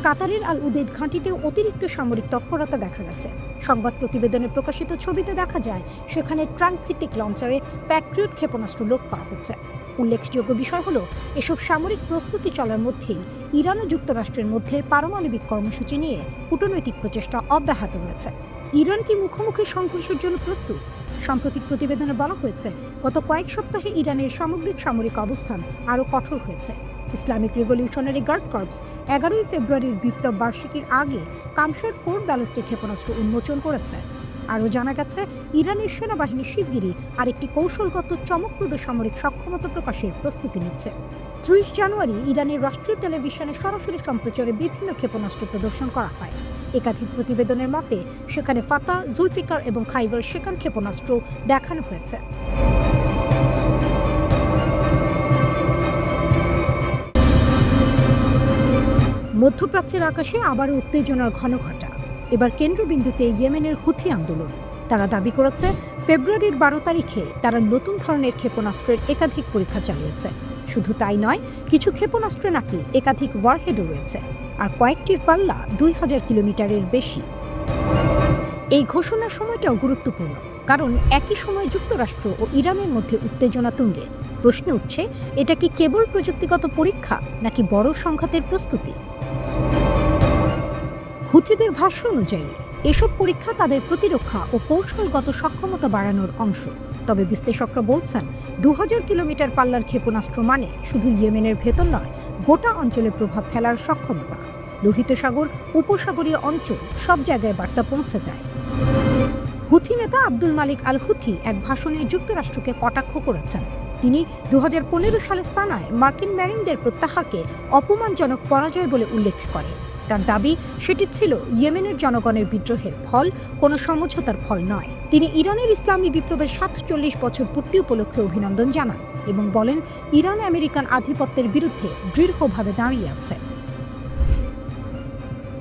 কাতারের আল উদেদ ঘাঁটিতেও অতিরিক্ত সামরিক তৎপরতা দেখা গেছে। সংবাদ প্রতিবেদনে প্রকাশিত ছবিতে দেখা যায় সেখানে ট্রাঙ্ক ভিত্তিক লঞ্চারে প্যাট্রিয়ট ক্ষেপণাস্ত্র লোড করা হচ্ছে। উল্লেখযোগ্য বিষয় হলো, এসব সামরিক প্রস্তুতি চলার মধ্যেই ইরান ও যুক্তরাষ্ট্রের মধ্যে পারমাণবিক কর্মসূচি নিয়ে কূটনৈতিক প্রচেষ্টা অব্যাহত রয়েছে। ইরান কি মুখোমুখি সংঘর্ষের জন্য প্রস্তুত? সাম্প্রতিক প্রতিবেদনে বলা হয়েছে, গত কয়েক সপ্তাহে ইরানের সামগ্রিক সামরিক অবস্থান আরও কঠোর হয়েছে। ইসলামিক রিভলিউশনারি গার্ড কর্পস 11 ফেব্রুয়ারির বিপ্লব বার্ষিকীর আগে কামশের 4 ব্যালিস্টিক ক্ষেপণাস্ত্র উন্মোচন করেছে। আরও জানা গেছে, ইরানের সেনাবাহিনী শিগগিরই আরেকটি কৌশলগত চমকপ্রদ সামরিক সক্ষমতা প্রকাশের প্রস্তুতি নিচ্ছে। 30 জানুয়ারি ইরানের রাষ্ট্রীয় টেলিভিশনে সরাসরি সম্প্রচারে বিভিন্ন ক্ষেপণাস্ত্র প্রদর্শন করা হয়। একাধিক প্রতিবেদনের মতে সেখানে ফাতা, জুলফিকার এবং খাইবার শেখান ক্ষেপণাস্ত্র দেখানো হয়েছে। মধ্যপ্রাচ্যের আকাশে আবারও উত্তেজনার ঘনঘটা। এবার কেন্দ্রবিন্দুতে ইয়েমেনের হুথি আন্দোলন। তারা দাবি করেছে ফেব্রুয়ারির 12 তারিখে তারা নতুন ধরনের ক্ষেপণাস্ত্রের একাধিক পরীক্ষা চালিয়েছে। শুধু তাই নয়, কিছু ক্ষেপণাস্ত্রে নাকি একাধিক ওয়ারহেডও রয়েছে, আর কয়েকটির পাল্লা 2000 কিলোমিটারের বেশি। এই ঘোষণার সময়টাও গুরুত্বপূর্ণ, কারণ একই সময় যুক্তরাষ্ট্র ও ইরানের মধ্যে উত্তেজনা তুঙ্গে। প্রশ্ন উঠছে, এটা কি কেবল প্রযুক্তিগত পরীক্ষা নাকি বড় সংঘাতের প্রস্তুতি? হুথিদের ভাষ্য অনুযায়ী এসব পরীক্ষা তাদের প্রতিরক্ষা ও কৌশলগত সক্ষমতা বাড়ানোর অংশ। তবে বিশ্লেষকরা বলছেন 2000 কিলোমিটার পাল্লার ক্ষেপণাস্ত্র মানে শুধু ইয়েমেনের ভেতর নয়, গোটা অঞ্চলে প্রভাব ফেলার সক্ষমতা। লোহিত সাগর, উপসাগরীয় অঞ্চল সব জায়গায় বার্তা পৌঁছে যায়। হুথি নেতা আব্দুল মালিক আল হুথি এক ভাষণে যুক্তরাষ্ট্রকে কটাক্ষ করেছেন। তিনি 2015 সালে সানায় মার্কিন মেরিনদের প্রত্যাহারকে অপমানজনক পরাজয় বলে উল্লেখ করেন। তার দাবি সেটি ছিল ইয়েমেনের জনগণের বিদ্রোহের ফল, কোনো সমঝোতার ফল নয়। তিনি ইরানের ইসলামী বিপ্লবের 47 বছর পূর্তি উপলক্ষে অভিনন্দন জানান এবং বলেন, ইরান আমেরিকান আধিপত্যের বিরুদ্ধে দৃঢ়ভাবে দাঁড়িয়ে আছে।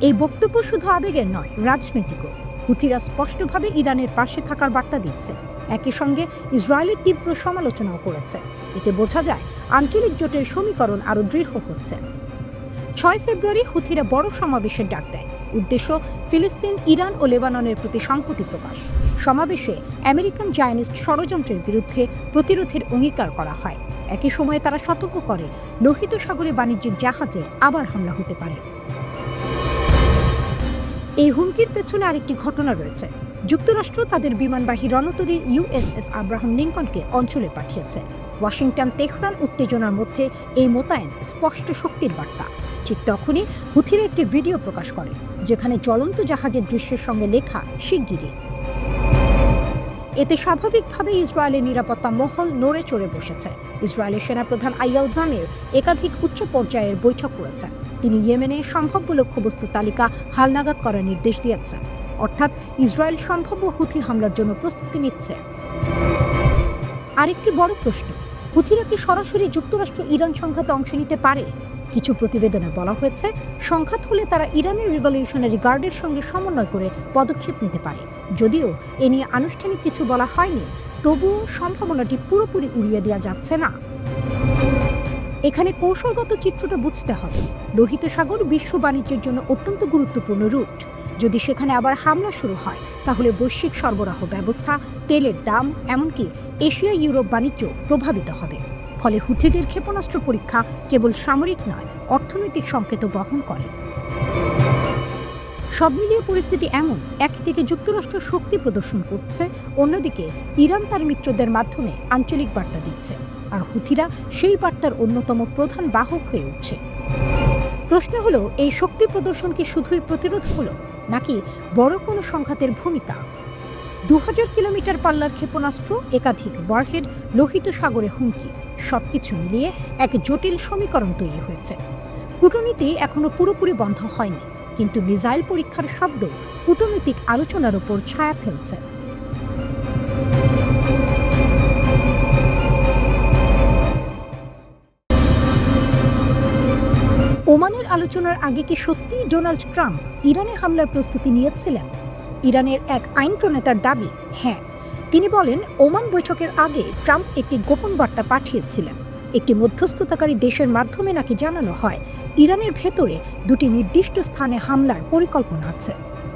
এই বক্তব্য শুধু আবেগের নয়, রাজনৈতিকও। হুথিরা স্পষ্টভাবে ইরানের পাশে থাকার বার্তা দিচ্ছে। একই সঙ্গে ইসরায়েলের তীব্র সমালোচনাও করেছে। এতে বোঝা যায় আঞ্চলিক জোটের সমীকরণ আরও দৃঢ় হচ্ছে। 6 ফেব্রুয়ারি হুথিরা বড় সমাবেশের ডাক দেয়। উদ্দেশ্য ফিলিস্তিন, ইরান ও লেবাননের প্রতি সংহতি প্রকাশ। সমাবেশে আমেরিকান জায়নিস্ট ষড়যন্ত্রের বিরুদ্ধে প্রতিরোধের অঙ্গীকার করা হয়। একই সময়ে তারা সতর্ক করে লোহিত সাগরে বাণিজ্যিক জাহাজে আবার হামলা হতে পারে। এই হুমকির পেছনে আরেকটি ঘটনা রয়েছে। যুক্তরাষ্ট্র তাদের বিমানবাহী রণতরী ইউএসএস আব্রাহাম লিঙ্কনকে অঞ্চলে পাঠিয়েছে। ওয়াশিংটন তেহরান উত্তেজনার মধ্যে এই মোতায়েন স্পষ্ট শক্তির বার্তা। ঠিক তখনই হুথিরা একটি ভিডিও প্রকাশ করে, যেখানে জ্বলন্ত জাহাজের দৃশ্যের সঙ্গে লেখা শিগগিরই। এতে স্বাভাবিকভাবে ইসরায়েলের নিরাপত্তা মহল নড়ে চড়ে বসেছে। ইসরায়েলের সেনাপ্রধান আইয়াল জামির একাধিক উচ্চ পর্যায়ের বৈঠক করেছেন। তিনি ইয়েমেনে সম্ভাব্য লক্ষ্যবস্তু তালিকা হালনাগাদ করার নির্দেশ দিয়েছেন। অর্থাৎ ইসরায়েল সম্ভাব্য হুথি হামলার জন্য প্রস্তুতি নিচ্ছে। আরেকটি বড় প্রশ্ন, হুথিরা কি সরাসরি যুক্তরাষ্ট্র ইরান সংঘাতে অংশ নিতে পারে? কিছু প্রতিবেদনে বলা হয়েছে, সংঘাত হলে তারা ইরানের রিভলিউশনারি গার্ডের সঙ্গে সমন্বয় করে পদক্ষেপ নিতে পারে। যদিও এ নিয়ে আনুষ্ঠানিক কিছু বলা হয়নি, তবুও সম্ভাবনাটি পুরোপুরি উড়িয়ে দেওয়া যাচ্ছে না। এখানে কৌশলগত চিত্রটা বুঝতে হবে। লোহিত সাগর বিশ্ব বাণিজ্যের জন্য অত্যন্ত গুরুত্বপূর্ণ রুট। যদি সেখানে আবার হামলা শুরু হয়, তাহলে বৈশ্বিক সরবরাহ ব্যবস্থা, তেলের দাম, এমনকি এশিয়া ইউরোপ বাণিজ্য প্রভাবিত হবে। ফলে হুথিদের ক্ষেপণাস্ত্র পরীক্ষা কেবল সামরিক নয়, অর্থনৈতিক সংকেত বহন করে। সব মিলিয়ে পরিস্থিতি এমন, একদিকে যুক্তরাষ্ট্র শক্তি প্রদর্শন করছে, অন্যদিকে ইরান তার মিত্রদের মাধ্যমে আঞ্চলিক বার্তা দিচ্ছে, আর হুথিরা সেই বার্তার অন্যতম প্রধান বাহক হয়ে উঠছে। প্রশ্ন হলো, এই শক্তি প্রদর্শন কি শুধুই প্রতিরোধমূলক, নাকি বড় কোনো সংঘাতের ভূমিকা? 2000 কিলোমিটার পাল্লার ক্ষেপণাস্ত্র, একাধিক ওয়ারহেড, লোহিত সাগরে হুমকি, সবকিছু মিলিয়ে এক জটিল সমীকরণ তৈরি হয়েছে। কূটনীতি এখনো পুরোপুরি বন্ধ হয়নি, কিন্তু মিসাইল পরীক্ষার শব্দ কূটনৈতিক আলোচনার ওপর ছায়া ফেলছে। ওমানের আলোচনার আগে কি সত্যি ডোনাল্ড ট্রাম্প ইরানে হামলার প্রস্তুতি নিয়েছিলেন? ইরানের এক আইন প্রণেতার দাবি, হ্যাঁ। তিনি বলেন, ওমান বৈঠকের আগে ট্রাম্প একটি গোপন বার্তা পাঠিয়েছিলেন। একটি মধ্যস্থতাকারী দেশের মাধ্যমে নাকি জানানো হয়, ইরানের ভেতরে দুটি নির্দিষ্ট স্থানে হামলার পরিকল্পনা আছে।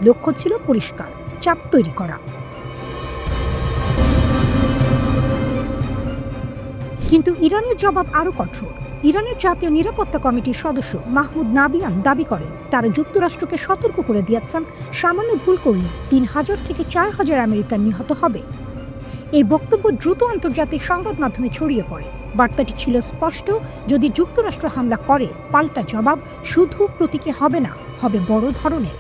লক্ষ্য ছিল পরিষ্কার, চাপ তৈরি করা। কিন্তু ইরানের জবাব আরও কঠোর। ইরানের জাতীয় নিরাপত্তা কমিটির সদস্য মাহমুদ নাবিয়ান দাবি করেন, তারা যুক্তরাষ্ট্রকে সতর্ক করে দিয়েছেন, সামান্য ভুল করলে 3000 থেকে 4000 আমেরিকান নিহত হবে। এই বক্তব্য দ্রুত আন্তর্জাতিক সংবাদ মাধ্যমে ছড়িয়ে পড়ে। বার্তাটি ছিল স্পষ্ট, যদি যুক্তরাষ্ট্র হামলা করে, পাল্টা জবাব শুধু প্রতীকী হবে না, হবে বড় ধরনের।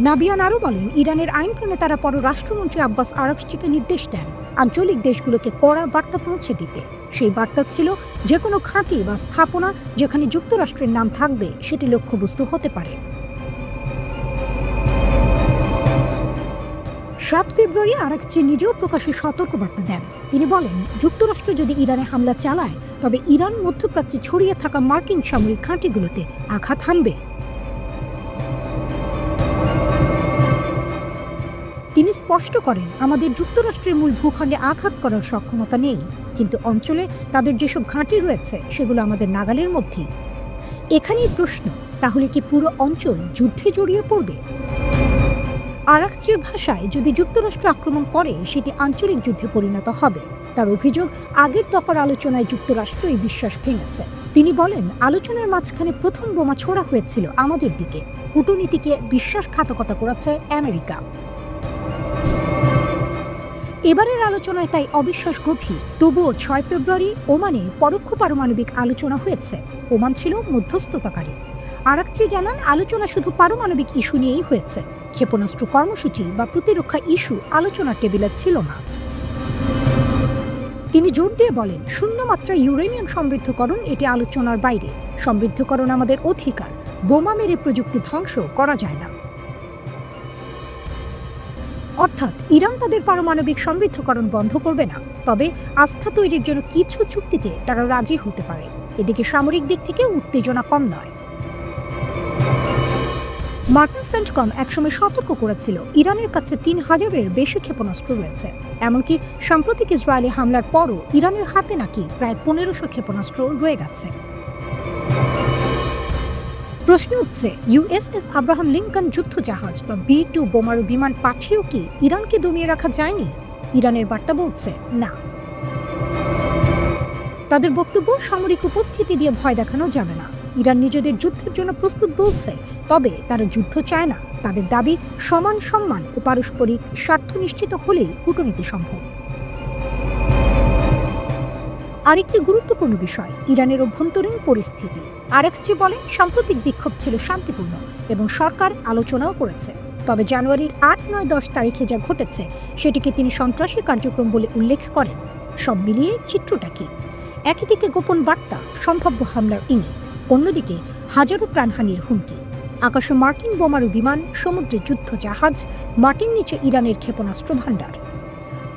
নাবিয়ান আরও বলেন, ইরানের আইন প্রণেতারা পররাষ্ট্রমন্ত্রী আব্বাস আরাগচিকে নির্দেশ দেন আঞ্চলিক দেশগুলোকে কড়া বার্তা পৌঁছে দিতে। সেই বার্তা ছিল, যে কোনো ঘাঁটি বা স্থাপনা যেখানে যুক্তরাষ্ট্রের নাম থাকবে, সেটি লক্ষ্যবস্তু হতে পারে। 7 ফেব্রুয়ারি আরাগচি নিজেও প্রকাশ্যে সতর্কবার্তা দেন। তিনি বলেন, যুক্তরাষ্ট্র যদি ইরানে হামলা চালায়, তবে ইরান মধ্যপ্রাচ্যে ছড়িয়ে থাকা মার্কিন সামরিক ঘাঁটিগুলোতে আঘাত হানবে। তিনি স্পষ্ট করেন, আমাদের যুক্তরাষ্ট্রের মূল ভূখণ্ডে আঘাত করার সক্ষমতা নেই, কিন্তু অঞ্চলে তাদের যেসব ঘাঁটি রয়েছে সেগুলো আমাদের নাগালের মধ্যেই। এখানেই প্রশ্ন, তাহলে কি পুরো অঞ্চল যুদ্ধে জড়িয়ে পড়বে? আরাগচির ভাষায়, যদি যুক্তরাষ্ট্র আক্রমণ করে, সেটি আঞ্চলিক যুদ্ধে পরিণত হবে। তার অভিযোগ, আগের দফার আলোচনায় যুক্তরাষ্ট্র এই বিশ্বাস ভেঙেছে। তিনি বলেন, আলোচনার মাঝখানে প্রথম বোমা ছোড়া হয়েছিল আমাদের দিকে। কূটনীতিকে বিশ্বাসঘাতকতা করেছে আমেরিকা। এবারের আলোচনায় তাই অবিশ্বাস গভীর। তবুও 6 ফেব্রুয়ারি ওমানে পরোক্ষ পারমাণবিক আলোচনা হয়েছে। ওমান ছিল মধ্যস্থতাকারী। আরাগচি জানান, আলোচনা শুধু পারমাণবিক ইস্যু নিয়েই হয়েছে। ক্ষেপণাস্ত্র কর্মসূচি বা প্রতিরক্ষা ইস্যু আলোচনার টেবিলে ছিল না। তিনি জোর দিয়ে বলেন, শূন্য মাত্রায় ইউরেনিয়াম সমৃদ্ধকরণ এটি আলোচনার বাইরে। সমৃদ্ধকরণ আমাদের অধিকার। বোমা মেরে প্রযুক্তি ধ্বংস করা যায় না। অর্থাৎ ইরান তাদের পারমাণবিক সমৃদ্ধকরণ বন্ধ করবে না, তবে আস্থা তৈরির জন্য কিছু চুক্তিতে তারা রাজি হতে পারে। এদিকে সামরিক দিক থেকে উত্তেজনা কম নয়। মার্কিন সেন্টকম একসময় সতর্ক করেছিল, ইরানের কাছে 3000-এর বেশি ক্ষেপণাস্ত্র রয়েছে। এমনকি সাম্প্রতিক ইসরায়েলি হামলার পরও ইরানের হাতে নাকি প্রায় 1500 ক্ষেপণাস্ত্র রয়ে গেছে। প্রশ্ন উঠছে, ইউএসএস আব্রাহাম লিঙ্কন যুদ্ধজাহাজ বা B-2 বোমারু বিমান পাঠিয়েও কি ইরানকে দমিয়ে রাখা যায়নি? ইরানের বার্তা বলছে, না। তাদের বক্তব্য, সামরিক উপস্থিতি দিয়ে ভয় দেখানো যাবে না। ইরান নিজেদের যুদ্ধের জন্য প্রস্তুত বলছে, তবে তারা যুদ্ধ চায় না। তাদের দাবি, সমান সম্মান ও পারস্পরিক স্বার্থ নিশ্চিত হলেই কূটনীতি সম্ভব। আরেকটি গুরুত্বপূর্ণ বিষয়, ইরানের অভ্যন্তরীণ পরিস্থিতি। আরাগচি বলেন, সাম্প্রতিক বিক্ষোভ ছিল শান্তিপূর্ণ এবং সরকার আলোচনাও করেছে। তবে জানুয়ারির ৮, ৯, ১০ তারিখে যা ঘটেছে সেটিকে তিনি সন্ত্রাসী কার্যক্রম বলে উল্লেখ করেন। সব মিলিয়ে চিত্রটা কি? একদিকে গোপন বার্তা, সম্ভাব্য হামলার ইঙ্গিত, অন্যদিকে হাজারো প্রাণহানির হুমকি। আকাশে মার্কিন বোমারু বিমান, সমুদ্রে যুদ্ধ জাহাজ, মাটির নিচে ইরানের ক্ষেপণাস্ত্র ভাণ্ডার।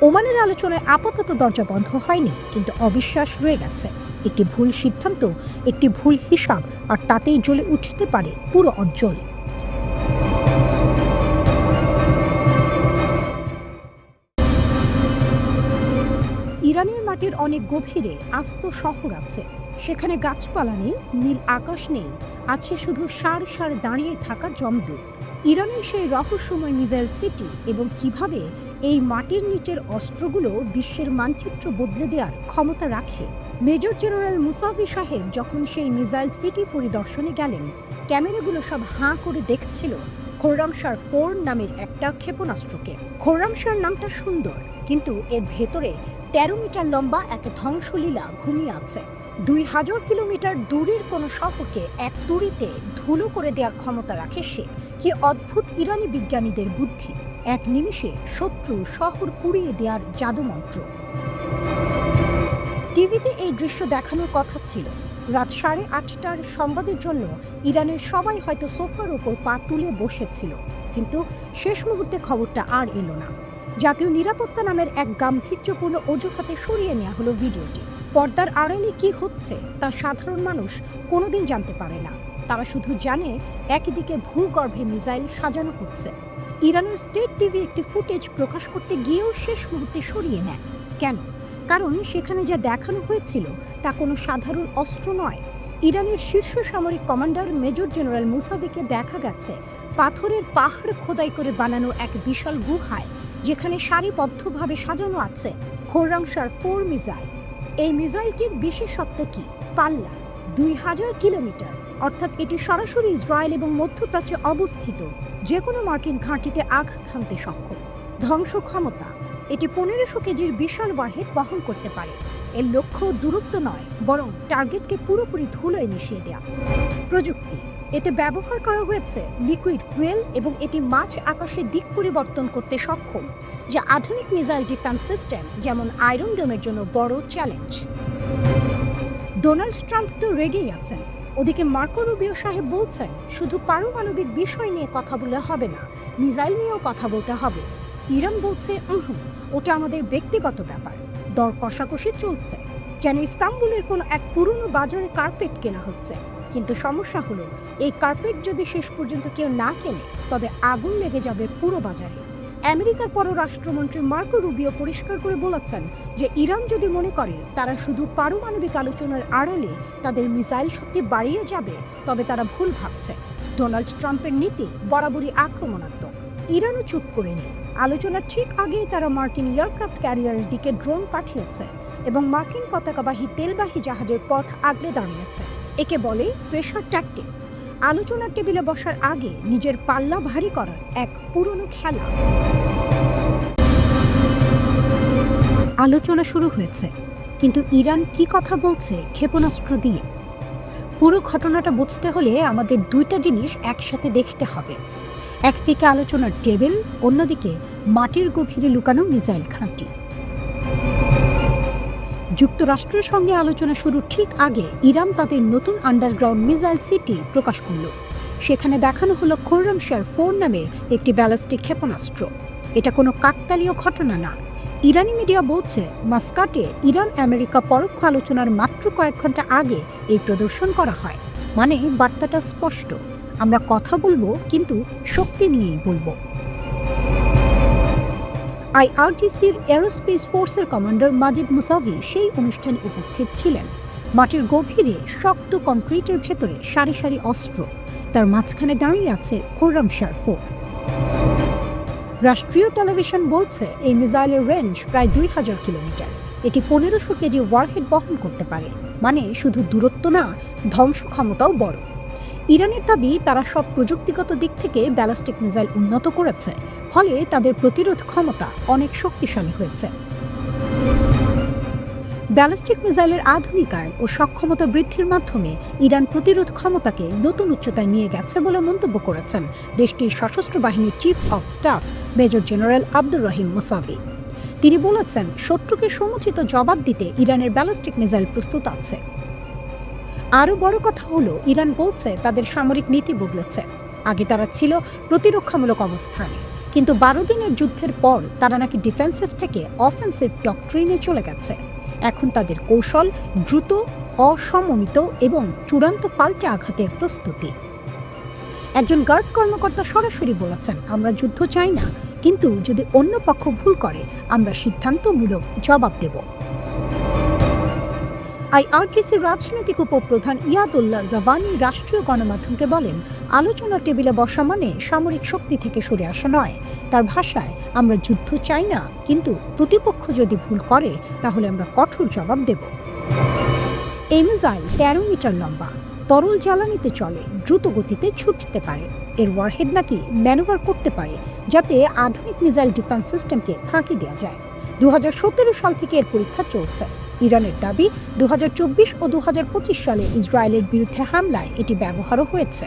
ওমানের আলোচনায় আপাতত দরজা বন্ধ হয়নি, কিন্তু অবিশ্বাস রয়ে গেছে। একটি ভুল সিদ্ধান্ত, একটি ভুল হিসাব, আর তাতেই জ্বলে উঠতে পারে পুরো অঞ্চল। ইরানের মাটির অনেক গভীরে আস্ত শহর আছে। সেখানে গাছপালা নেই, নীল আকাশ নেই, আছে শুধু সার সার দাঁড়িয়ে থাকা জমদূত। ইরানের সেই রহস্যময় মিসাইল সিটি এবং কিভাবে এই মাটির নিচের অস্ত্রগুলো বিশ্বের মানচিত্র বদলে দেওয়ার ক্ষমতা রাখে। মেজর জেনারেল মুসাভি সাহেব যখন সেই মিসাইল সিটি পরিদর্শনে গেলেন, ক্যামেরাগুলো সব হাঁ করে দেখছিল খোররামশার 4 নামের একটা ক্ষেপণাস্ত্রকে। খোররামশার নামটা সুন্দর, কিন্তু এর ভেতরে 13 মিটার লম্বা এক ধ্বংসলীলা ঘুমিয়ে আছে। 2000 কিলোমিটার দূরের কোনো শহরকে এক তুড়িতে ধুলো করে দেওয়ার ক্ষমতা রাখে সে। কি অদ্ভুত ইরানি বিজ্ঞানীদের বুদ্ধি! এক নিমিষে শত্রু শহর পুড়িয়ে দেওয়ার জাদুমন্ত্র। টিভিতে এই দৃশ্য দেখানোর কথা ছিল। রাত 8:30টার সংবাদের জন্য ইরানের সবাই হয়তো সোফার ওপর পা তুলে বসেছিল, কিন্তু শেষ মুহূর্তে খবরটা আর এলো না। জাতীয় নিরাপত্তা নামের এক গাম্ভীর্যপূর্ণ অজুহাতে সরিয়ে নেওয়া হলো ভিডিওটি। পর্দার আড়ালে কি হচ্ছে তা সাধারণ মানুষ কোনোদিন জানতে পারে না। তারা শুধু জানে একদিকে ভূগর্ভে মিসাইল সাজানো হচ্ছে। ইরানের স্টেট টিভি একটি ফুটেজ প্রকাশ করতে গিয়েও শেষ মুহূর্তে সরিয়ে নেয়। কেন? কারণ সেখানে যা দেখানো হয়েছিল তা কোনো সাধারণ অস্ত্র নয়। ইরানের শীর্ষ সামরিক কমান্ডার মেজর জেনারেল মুসাভিকে দেখা গেছে পাথরের পাহাড় খোদাই করে বানানো এক বিশাল গুহায়, যেখানে সারিবদ্ধভাবে সাজানো আছে খোররামশার 4 মিসাইল। এই মিসাইলটির বিশেষত্ব কি? পাল্লা 2000 কিলোমিটার, অর্থাৎ এটি সরাসরি ইসরায়েল এবং মধ্যপ্রাচ্যে অবস্থিত যে কোনো মার্কিন ঘাঁটিতে আঘাত হানতে সক্ষম। ধ্বংস ক্ষমতা, এটি 1500 কেজির বিশাল ওয়ারহেড বহন করতে পারে। এর লক্ষ্য দূরত্ব নয়, বরং টার্গেটকে পুরোপুরি ধুলোয় মিশিয়ে দেয়া। প্রযুক্তি, এতে ব্যবহার করা হয়েছে লিকুইড ফুয়েল এবং এটি মাঝ আকাশে দিক পরিবর্তন করতে সক্ষম, যা আধুনিক মিসাইল ডিফেন্স সিস্টেম যেমন আয়রন ডোমের জন্য বড় চ্যালেঞ্জ। ডোনাল্ড ট্রাম্প তো রেগেই আছেন। ওদিকে মার্কো রুবিও সাহেব বলছেন শুধু পারমাণবিক বিষয় নিয়ে কথা বলে হবে না, মিসাইল নিয়েও কথা বলতে হবে। ইরান বলছে ওটা আমাদের ব্যক্তিগত ব্যাপার। দর কষাকষি চলছে, যেন ইস্তাম্বুলের কোনো এক পুরনো বাজারে কার্পেট কেনা হচ্ছে। কিন্তু সমস্যা হলো, এই কার্পেট যদি শেষ পর্যন্ত কেউ না কেনে, তবে আগুন লেগে যাবে পুরো বাজারে। আমেরিকার পররাষ্ট্রমন্ত্রী মার্কো রুবিও পরিষ্কার করে বলেছেন যে ইরান যদি মনে করে তারা শুধু পারমাণবিক আলোচনার আড়ালে তাদের মিসাইল শক্তি বাড়িয়ে যাবে, তবে তারা ভুল ভাবছে। ডোনাল্ড ট্রাম্পের নীতি বরাবরই আক্রমণাত্মক। ইরানও চুপ করেনি। আলোচনার ঠিক আগেই তারা মার্কিন এয়ারক্রাফট ক্যারিয়ারের দিকে ড্রোন পাঠিয়েছে এবং মার্কিন পতাকাবাহী তেলবাহী জাহাজের পথ আগলে দাঁড়িয়েছে। একে বলে প্রেশার ট্যাকটিক্স। আলোচনার টেবিলে বসার আগে নিজের পাল্লা ভারী করার এক পুরনো খেলা। আলোচনা শুরু হয়েছে, কিন্তু ইরান কি কথা বলছে ক্ষেপণাস্ত্র দিয়ে? পুরো ঘটনাটা বুঝতে হলে আমাদের দুইটা জিনিস একসাথে দেখতে হবে। একদিকে আলোচনার টেবিল, অন্যদিকে মাটির গভীরে লুকানো মিসাইল ঘাঁটি। যুক্তরাষ্ট্রের সঙ্গে আলোচনা শুরুর ঠিক আগে ইরান তাদের নতুন আন্ডারগ্রাউন্ড মিসাইল সিটি প্রকাশ করল। সেখানে দেখানো হলো খোররামশার 4 নামের একটি ব্যালিস্টিক ক্ষেপণাস্ত্র। এটা কোনো কাকতালীয় ঘটনা না। ইরানি মিডিয়া বলছে মাস্কাটে ইরান আমেরিকা পরোক্ষ আলোচনার মাত্র কয়েক ঘন্টা আগে এই প্রদর্শন করা হয়। মানে বার্তাটা স্পষ্ট, আমরা কথা বলবো, কিন্তু শক্তি নিয়েই বলবো। আইআরজিসির এরোস্পেস ফোর্সের কমান্ডার মাজিদ মুসাভি সেই অনুষ্ঠানে উপস্থিত ছিলেন। মাটির গভীরে শক্ত কংক্রিটের ভেতরে সারি সারি অস্ত্র, তার মাঝখানে দাঁড়িয়ে আছে খোররামশার 4। রাষ্ট্রীয় টেলিভিশন বলছে এই মিসাইলের রেঞ্জ প্রায় 2000 কিলোমিটার। এটি 1500 কেজি ওয়ারহেড বহন করতে পারে, মানে শুধু দূরত্ব না, ধ্বংস ক্ষমতাও বড়। ইরানের দাবি তারা সব প্রযুক্তিগত দিক থেকে ব্যালিস্টিক মিসাইল উন্নত করেছে, ফলে তাদের প্রতিরোধ ক্ষমতা অনেক শক্তিশালী হয়েছে। ব্যালিস্টিক মিসাইলের আধুনিকায়ন ও সক্ষমতা বৃদ্ধির মাধ্যমে ইরান প্রতিরোধ ক্ষমতাকে নতুন উচ্চতায় নিয়ে গেছে বলে মন্তব্য করেছেন দেশটির সশস্ত্র বাহিনীর chief of staff major general Abdur Rahim Musavi. তিনি বলেছেন, শত্রুকে সমুচিত জবাব দিতে ইরানের ব্যালিস্টিক মিসাইল প্রস্তুত আছে। আরও বড় কথা হলো, ইরান বলছে তাদের সামরিক নীতি বদলেছে। আগে তারা ছিল প্রতিরক্ষামূলক অবস্থানে, কিন্তু 12 দিনের যুদ্ধের পর তারা নাকি ডিফেন্সিভ থেকে অফেন্সিভ ডক্ট্রিনে চলে গেছে। এখন তাদের কৌশল দ্রুত, অসমমিত এবং চূড়ান্ত পাল্টে আঘাতের প্রস্তুতি। একজন গার্ড কর্মকর্তা সরাসরি বলেছেন, আমরা যুদ্ধ চাই না, কিন্তু যদি অন্য পক্ষ ভুল করে আমরা সিদ্ধান্তমূলক জবাব দেব। আইআরজিসির রাজনৈতিক উপপ্রধান ইয়াদুল্লাহ জাভানি রাষ্ট্রীয় গণমাধ্যমকে বলেন, আলোচনার টেবিলে বসা মানে সামরিক শক্তি থেকে সরে আসা নয়। তার ভাষায়, আমরা যুদ্ধ চাই না, কিন্তু প্রতিপক্ষ যদি ভুল করে তাহলে আমরা কঠোর জবাব দেব। এই মিসাইল 13 মিটার লম্বা, তরল জ্বালানিতে চলে, দ্রুত গতিতে ছুটতে পারে। এর ওয়ারহেড নাকি ম্যানুভার করতে পারে, যাতে আধুনিক মিসাইল ডিফেন্স সিস্টেমকে ফাঁকি দেওয়া যায়। 2017 সাল থেকে এর পরীক্ষা চলছে। ইরানের দাবি, 2024 ও 2025 সালে ইসরায়েলের বিরুদ্ধে হামলায় এটি ব্যবহারও হয়েছে।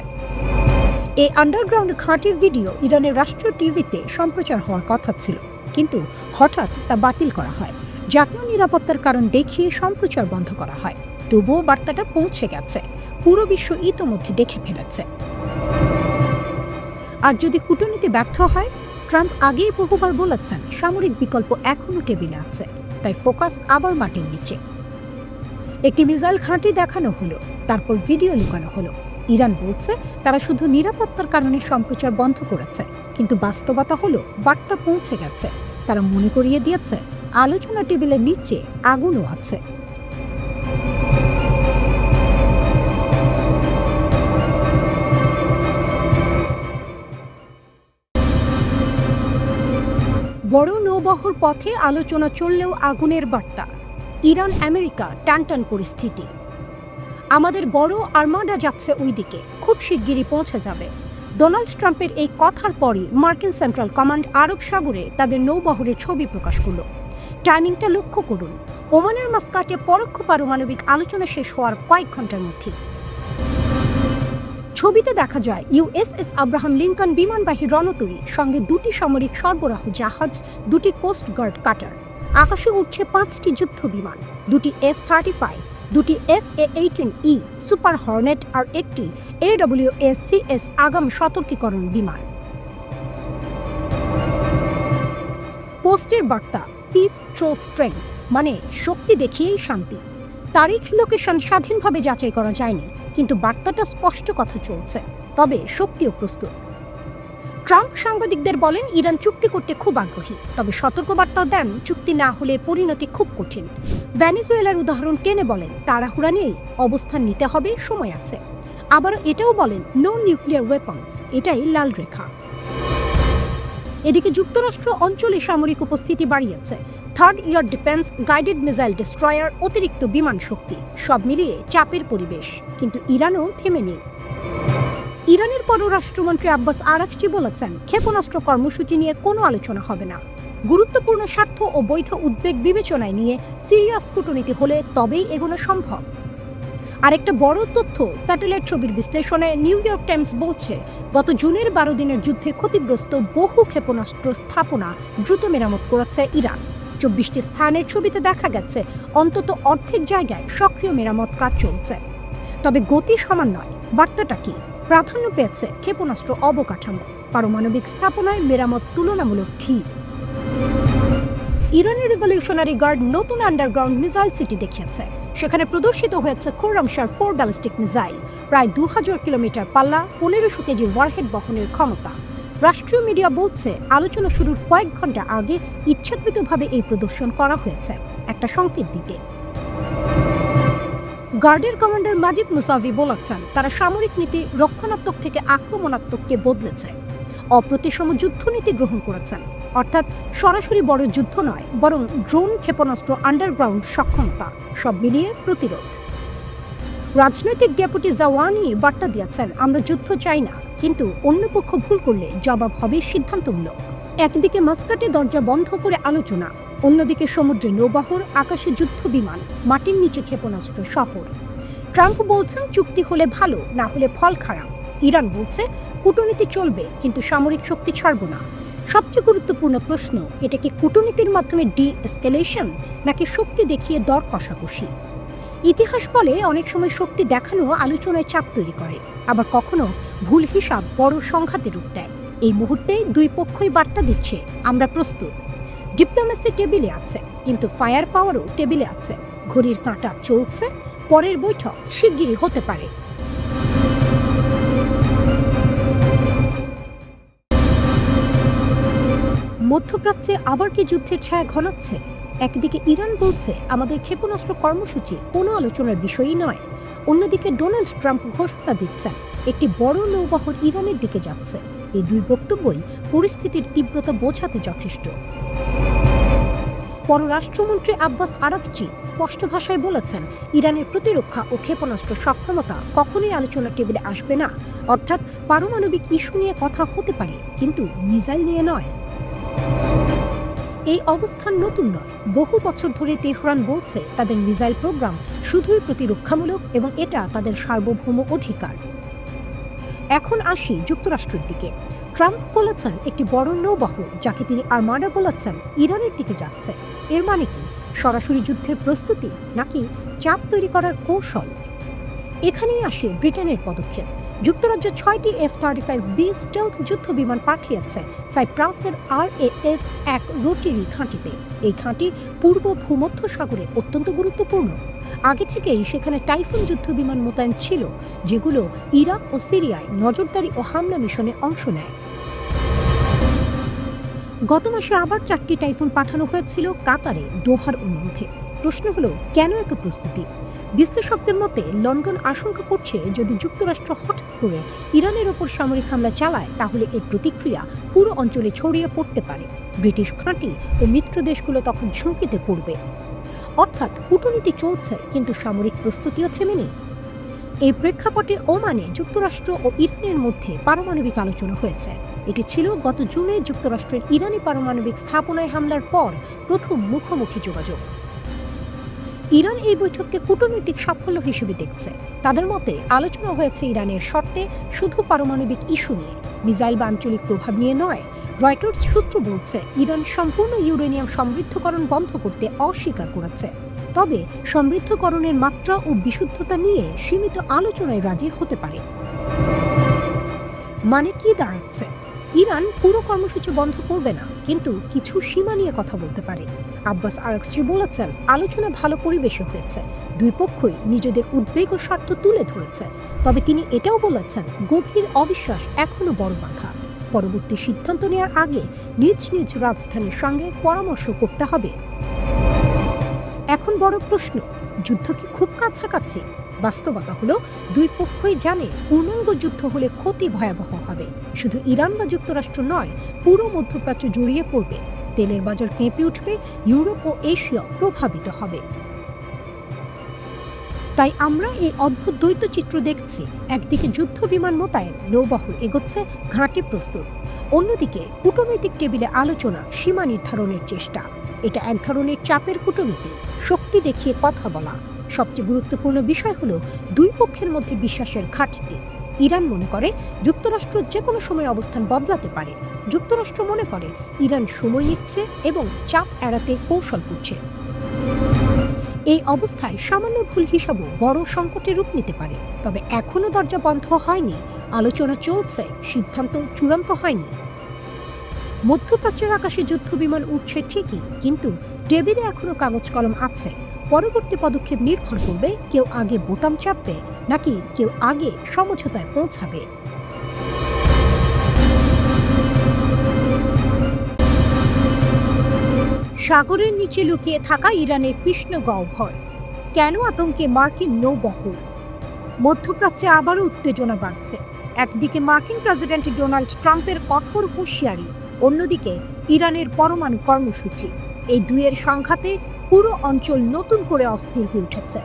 এই আন্ডারগ্রাউন্ড ঘাঁটির ভিডিও ইরানের রাষ্ট্রীয় টিভিতে সম্প্রচার হওয়ার কথা ছিল, কিন্তু হঠাৎ তা বাতিল করা হয়। জাতীয় নিরাপত্তার কারণ দেখিয়ে সম্প্রচার বন্ধ করা হয়। তবুও বার্তাটা পৌঁছে গেছে, পুরো বিশ্ব ইতোমধ্যে দেখে ফেলেছে। আর যদি কূটনীতি ব্যর্থ হয়, ট্রাম্প আগেই বহুবার বলেছেন সামরিক বিকল্প এখনও টেবিলে আছে, তাই ফোকাস আবার মাটির নিচে। একটি মিসাইল ঘাঁটি দেখানো হলো, তারপর ভিডিও লুকানো হলো। ইরান বলছে তারা শুধু নিরাপত্তার কারণে সম্প্রচার বন্ধ করেছে, কিন্তু বাস্তবতা হলো বার্তা পৌঁছে গেছে। তারা মনে করিয়ে দিয়েছে আলোচনা টেবিলের নিচে আগুনও আছে। বড় নৌবহর পথে আলোচনা চললেও আগুনের বার্তা। ইরান আমেরিকা টানটান পরিস্থিতি। আমাদের বড় আর্মাডা যাচ্ছে ওই দিকে, খুব শিগগিরই পৌঁছে যাবে। ডোনাল্ড ট্রাম্পের এই কথার পরই মার্কিন সেন্ট্রাল কমান্ড আরব সাগরে তাদের নৌবহরের ছবি প্রকাশ করল। টাইমিংটা লক্ষ্য করুন, ওমানের মাস্কাটে পরোক্ষ পারমাণবিক আলোচনা শেষ হওয়ার কয়েক ঘন্টার মধ্যে। ছবিতে দেখা যায় ইউএসএস আব্রাহাম লিঙ্কন বিমানবাহী রণতরী, সঙ্গে 2টি সামরিক সরবরাহ জাহাজ, 2টি কোস্ট গার্ড কাটার। আকাশে উঠছে 5টি যুদ্ধ বিমান, 2টি F-35, 2টি FA-18E সুপার হর্নেট আর একটি AWACS আগাম সতর্কীকরণ বিমান। পোস্টের বার্তা, পিস থ্রো স্ট্রেংথ, মানে শক্তি দেখিয়েই শান্তি। তারিখ, লোকেশন স্বাধীনভাবে যাচাই করা যায়নি, কিন্তু বার্তাটা স্পষ্ট কথা চলছে, তবে শক্তিও প্রস্তুত। ট্রাম্প সাংবাদিকদের বলেন, ইরান চুক্তি করতে খুব আগ্রহী, তবে সতর্কবার্তা দেন চুক্তি না হলে পরিণতি খুব কঠিন। ভেনেজুয়েলার উদাহরণ টেনে বলেন, তাড়াহুড়া নেই, অবস্থান নিতে হবে, সময় আছে। আবার এটাও বলেন, নো নিউক্লিয়ার ওয়েপন্স, এটাই লাল রেখা। এদিকে যুক্তরাষ্ট্র অঞ্চলে সামরিক উপস্থিতি বাড়িয়েছে। Third year defence, guided missile destroyer, অতিরিক্ত বিমান শক্তি, সব মিলিয়ে চাপের পরিবেশ। কিন্তু ইরানও থেমে নেই। ইরানের পররাষ্ট্রমন্ত্রী আব্বাস আরাকচি বলেছেন, ক্ষেপণাস্ত্র কর্মসূচি নিয়ে কোনো আলোচনা হবে না। গুরুত্বপূর্ণ স্বার্থ ও বৈধ উদ্বেগ বিবেচনায় নিয়ে সিরিয়াস কূটনীতি হলে তবেই এগোনো সম্ভব। আরেকটা বড় তথ্য, স্যাটেলাইট ছবির বিশ্লেষণে নিউ ইয়র্ক টাইমস বলছে, গত জুনের 12 দিনের যুদ্ধে ক্ষতিগ্রস্ত বহু ক্ষেপণাস্ত্র স্থাপনা দ্রুত মেরামত করেছে ইরান। 24টি স্থানের ছবিতে দেখা গেছে অন্তত অর্ধেক জায়গায় সক্রিয় মেরামত কাজ চলছে। তবে গতি সমান নয়। বার্তাটা কি? প্রাধান্য পেয়েছে ক্ষেপণাস্ত্র অবকাঠামো, পারমাণবিক স্থাপনায় মেরামত তুলনামূলক ধীর। ইরানের রিভলিউশনারি গার্ড নতুন আন্ডারগ্রাউন্ড মিসাইল সিটি দেখিয়েছে। সেখানে প্রদর্শিত হয়েছে খুররামশার 4 ব্যালিস্টিক মিসাইল, প্রায় 2000 কিলোমিটার পাল্লা, 1500 কেজি ওয়ারহেড বহনের ক্ষমতা। রাষ্ট্রীয় মিডিয়া বলছে, আলোচনা শুরুর কয়েক ঘন্টা আগে ইচ্ছাকৃতভাবে এই প্রদর্শন করা হয়েছে, একটা সংকেত দিতে। গার্ডের কমান্ডার মাজিদ মুসাভি বলেছেন, তারা সামরিক নীতি রক্ষণাত্মক থেকে আক্রমণাত্মককে বদলেছে, অপ্রতিসম যুদ্ধনীতি গ্রহণ করেছেন। অর্থাৎ সরাসরি বড় যুদ্ধ নয়, বরং ড্রোন, ক্ষেপণাস্ত্র, আন্ডারগ্রাউন্ড সক্ষমতা, সব মিলিয়ে প্রতিরোধ। রাজনৈতিক ডেপুটি জাওয়ানি বার্তা দিয়েছেন, আমরা যুদ্ধ চাই না, কিন্তু অন্য পক্ষ ভুল করলে জবাব হবে সিদ্ধান্তমূলক। একদিকে মাস্কাটে দরজা বন্ধ করে আলোচনা, অন্যদিকে সমুদ্রে নৌবহর, আকাশে যুদ্ধ বিমান, মাটির নিচে ক্ষেপণাস্ত্র শহর। ট্রাম্প বলছেন চুক্তি হলে ভালো, না হলে ফল খারাপ। ইরান বলছে কূটনীতি চলবে, কিন্তু সামরিক শক্তি ছাড়ব না। সবচেয়ে গুরুত্বপূর্ণ প্রশ্ন, এটা কি কূটনীতির মাধ্যমে ডি-এসকেলেশন, নাকি শক্তি দেখিয়ে দর কষাকষি? ইতিহাস বলে অনেক সময় শক্তি দেখানো আলোচনায় চাপ তৈরি করে, আবার কখনো ভুল হিসাব বড় সংঘাতে রূপ দেয়। এই মুহূর্তে দুই পক্ষই বার্তা দিচ্ছে আমরা প্রস্তুত। ডিপ্লোমেসি টেবিলে আছে, কিন্তু ফায়ার পাওয়ারও টেবিলে আছে। ঘড়ির কাঁটা চলছে, পরের বৈঠক শিগগিরই হতে পারে। মধ্যপ্রাচ্যে আবার কি যুদ্ধের ছায়া ঘনাচ্ছে? একদিকে ইরান বলছে আমাদের ক্ষেপণাস্ত্র কর্মসূচি কোনো আলোচনার বিষয়ই নয়, অন্যদিকে ডোনাল্ড ট্রাম্প ঘোষণা দিচ্ছেন একটি বড় নৌবহর ইরানের দিকে যাচ্ছে। এই দুই বক্তব্যই পরিস্থিতির তীব্রতা বোঝাতে যথেষ্ট। পররাষ্ট্রমন্ত্রী আব্বাস আরাকচি স্পষ্ট ভাষায় বলেছেন, ইরানের প্রতিরক্ষা ও ক্ষেপণাস্ত্র সক্ষমতা কখনোই আলোচনার টেবিলে আসবে না। অর্থাৎ পারমাণবিক ইস্যু নিয়ে কথা হতে পারে, কিন্তু মিসাইল নিয়ে নয়। এই অবস্থান নতুন নয়। বহু বছর ধরে তেহরান বলছে তাদের মিসাইল প্রোগ্রাম শুধুই প্রতিরক্ষামূলক এবং এটা তাদের সার্বভৌম অধিকার। এখন আসি যুক্তরাষ্ট্রের দিকে। ট্রাম্প বলেছেন একটি বড় নৌবহর, যাকে তিনি আর্মাডা বলেছেন, ইরানের দিকে যাচ্ছে। এর মানে কি সরাসরি যুদ্ধের প্রস্তুতি, নাকি চাপ তৈরি করার কৌশল? এখানেই আসে ব্রিটেনের পদক্ষেপ। যুক্তরাজ্য 6টি F-35B স্টেলথ যুদ্ধ বিমান পাঠিয়েছে সাইপ্রাসের RAF-1 রোটারি ঘাঁটিতে। এই ঘাঁটি পূর্ব ভূমধ্য সাগরে অত্যন্ত গুরুত্বপূর্ণ। আগে থেকেই সেখানে টাইফুন যুদ্ধ বিমান মোতায়েন ছিল, যেগুলো ইরাক ও সিরিয়ায় নজরদারি ও হামলা মিশনে অংশ নেয়। গত মাসে আবার 4টি টাইফুন পাঠানো হয়েছিল কাতারে দোহার অনুরোধে। প্রশ্ন হলো, কেন এত প্রস্তুতি? বিশ্লেষকদের মতে লন্ডন আশঙ্কা করছে যদি যুক্তরাষ্ট্র হঠাৎ করে ইরানের ওপর সামরিক হামলা চালায়, তাহলে এর প্রতিক্রিয়া পুরো অঞ্চলে ছড়িয়ে পড়তে পারে। ব্রিটিশ ঘাঁটি ও মিত্র দেশগুলো তখন ঝুঁকিতে পড়বে। অর্থাৎ কূটনীতি চলছে, কিন্তু সামরিক প্রস্তুতিও থেমে নেই। এই প্রেক্ষাপটে ওমানে যুক্তরাষ্ট্র ও ইরানের মধ্যে পারমাণবিক আলোচনা হয়েছে। এটি ছিল গত জুনে যুক্তরাষ্ট্রের ইরানি পারমাণবিক স্থাপনায় হামলার পর প্রথম মুখোমুখি যোগাযোগ। ইরান এই বৈঠককে কূটনৈতিক সাফল্য হিসেবে দেখছে। তাদের মতে আলোচনা হয়েছে ইরানের শর্তে, শুধু পারমাণবিক ইস্যু নিয়ে, মিসাইল বা আঞ্চলিক প্রভাব নিয়ে নয়। রয়টার্স সূত্র বলছে ইরান সম্পূর্ণ ইউরেনিয়াম সমৃদ্ধকরণ বন্ধ করতে অস্বীকার করেছে, তবে সমৃদ্ধকরণের মাত্রা ও বিশুদ্ধতা নিয়ে সীমিত আলোচনায় রাজি হতে পারে। মানে কি দাঁড়াচ্ছে? ইরান পুরো কর্মসূচি বন্ধ করবে না, কিন্তু কিছু সীমা নিয়ে কথা বলতে পারে। আব্বাস আরাকচি বলেছেন আলোচনা ভালো পরিবেশে হয়েছে, দুই পক্ষই নিজেদের উদ্বেগ ও স্বার্থ তুলে ধরেছে। তবে তিনি এটাও বলেছেন গভীর অবিশ্বাস এখনো বড় বাধা। পরবর্তী সিদ্ধান্ত নেওয়ার আগে নিজ নিজ রাজধানীর সঙ্গে পরামর্শ করতে হবে। এখন বড় প্রশ্ন, যুদ্ধ কি খুব কাছাকাছি? বাস্তবতা হলো দুই পক্ষই জানে পূর্ণাঙ্গ যুদ্ধ হলে ক্ষতি ভয়াবহ হবে। শুধু ইরান বা যুক্তরাষ্ট্র নয়, পুরো মধ্যপ্রাচ্য জড়িয়ে পড়বে। তেলের বাজার কেঁপে উঠবে, ইউরোপ ও এশিয়া প্রভাবিত হবে। তাই আমরা এই অদ্ভুত দ্বৈত চিত্র দেখছি। একদিকে যুদ্ধ বিমান মোতায়েন, নৌবহর এগোচ্ছে, ঘাঁটি প্রস্তুত। অন্যদিকে কূটনৈতিক টেবিলে আলোচনা, সীমা নির্ধারণের চেষ্টা। এটা এক ধরনের চাপের কূটনীতি, শক্তি দেখিয়ে কথা বলা। সবচেয়ে গুরুত্বপূর্ণ বিষয় হলো দুই পক্ষের মধ্যে বিশ্বাসের ঘাটতি। ইরান মনে করে যুক্তরাষ্ট্র যে কোনো সময় অবস্থান বদলাতে পারে। যুক্তরাষ্ট্র মনে করে ইরান সময় নিচ্ছে এবং চাপ এড়াতে কৌশল করছে। এই অবস্থায় সামান্য ভুল হিসাবও বড় সংকটে রূপ নিতে পারে। তবে এখনো দরজা বন্ধ হয়নি, আলোচনা চলছে, সিদ্ধান্ত চূড়ান্ত হয়নি। মধ্যপ্রাচ্যের আকাশে যুদ্ধ বিমান উঠছে ঠিকই, কিন্তু টেবিলে এখনো কাগজ কলম আছে। পরবর্তী পদক্ষেপ নির্ভর করবে কেউ আগে বোতাম চাপবে, নাকি কেউ আগে সমঝোতায় পৌঁছাবে। সাগরের নিচে লুকিয়ে থাকা ইরানের কৃষ্ণ গহ্বর, কেন আতঙ্কে মার্কিন নৌবহর? মধ্যপ্রাচ্যে আবারও উত্তেজনা বাড়ছে। একদিকে মার্কিন প্রেসিডেন্ট ডোনাল্ড ট্রাম্পের কঠোর হুঁশিয়ারি, অন্যদিকে ইরানের পরমাণু কর্মসূচি। এই দুইয়ের সংঘাতে পুরো অঞ্চল নতুন করে অস্থির হয়ে উঠেছে।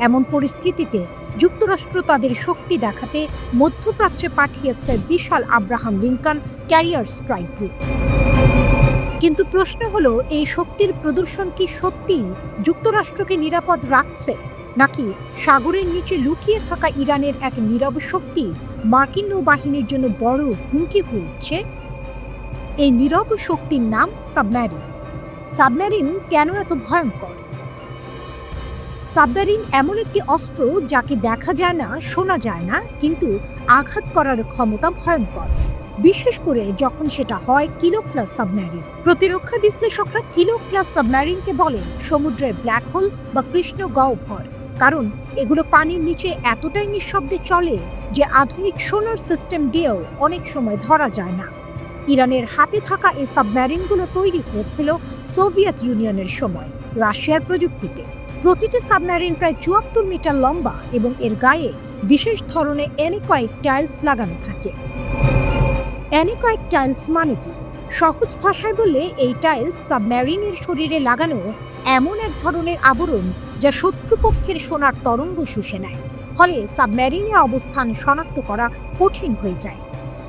এমন পরিস্থিতিতে যুক্তরাষ্ট্র তাদের শক্তি দেখাতে মধ্যপ্রাচ্যে পাঠিয়েছে বিশাল Abraham Lincoln carrier strike group. কিন্তু প্রশ্ন হলো, এই শক্তির প্রদর্শন কি সত্যি যুক্তরাষ্ট্রকে নিরাপদ রাখছে, নাকি সাগরের নিচে লুকিয়ে থাকা ইরানের এক নীরব শক্তি মার্কিন নৌবাহিনীর জন্য বড় হুমকি হয়ে উঠছে? এই নীরব শক্তির নাম সাবমেরিন। সাবমেরিন কেন এত ভয়ঙ্কর? সাবমেরিন এমন একটি অস্ত্র যাকে দেখা যায় না, শোনা যায় না, কিন্তু আঘাত করার ক্ষমতা ভয়ঙ্কর, বিশেষ করে যখন সেটা হয় কিলো ক্লাস সাবমেরিন। প্রতিরক্ষা বিশ্লেষকরা কিলো ক্লাস সাবমেরিনকে বলেন সমুদ্রের ব্ল্যাক হোল বা কৃষ্ণ গহ্বর, কারণ এগুলো পানির নিচে এতটাই নিঃশব্দে চলে যে আধুনিক সোনার সিস্টেম দিয়েও অনেক সময় ধরা যায় না। ইরানের হাতে থাকা এই সাবমেরিনগুলো তৈরি হয়েছিল সোভিয়েত ইউনিয়নের সময় রাশিয়ার প্রযুক্তিতে। প্রতিটি সাবমেরিন প্রায় ৭৪ মিটার লম্বা এবং এর গায়ে বিশেষ ধরনের অ্যানিকয়েড টাইলস লাগানো থাকে। অ্যানিকয়েড টাইলস মানে কি? সহজ ভাষায় বললে, এই টাইলস সাবমেরিনের শরীরে লাগানো এমন এক ধরনের আবরণ যা শত্রুপক্ষের সোনার তরঙ্গ শুষে নেয়, ফলে সাবমেরিনের অবস্থান শনাক্ত করা কঠিন হয়ে যায়।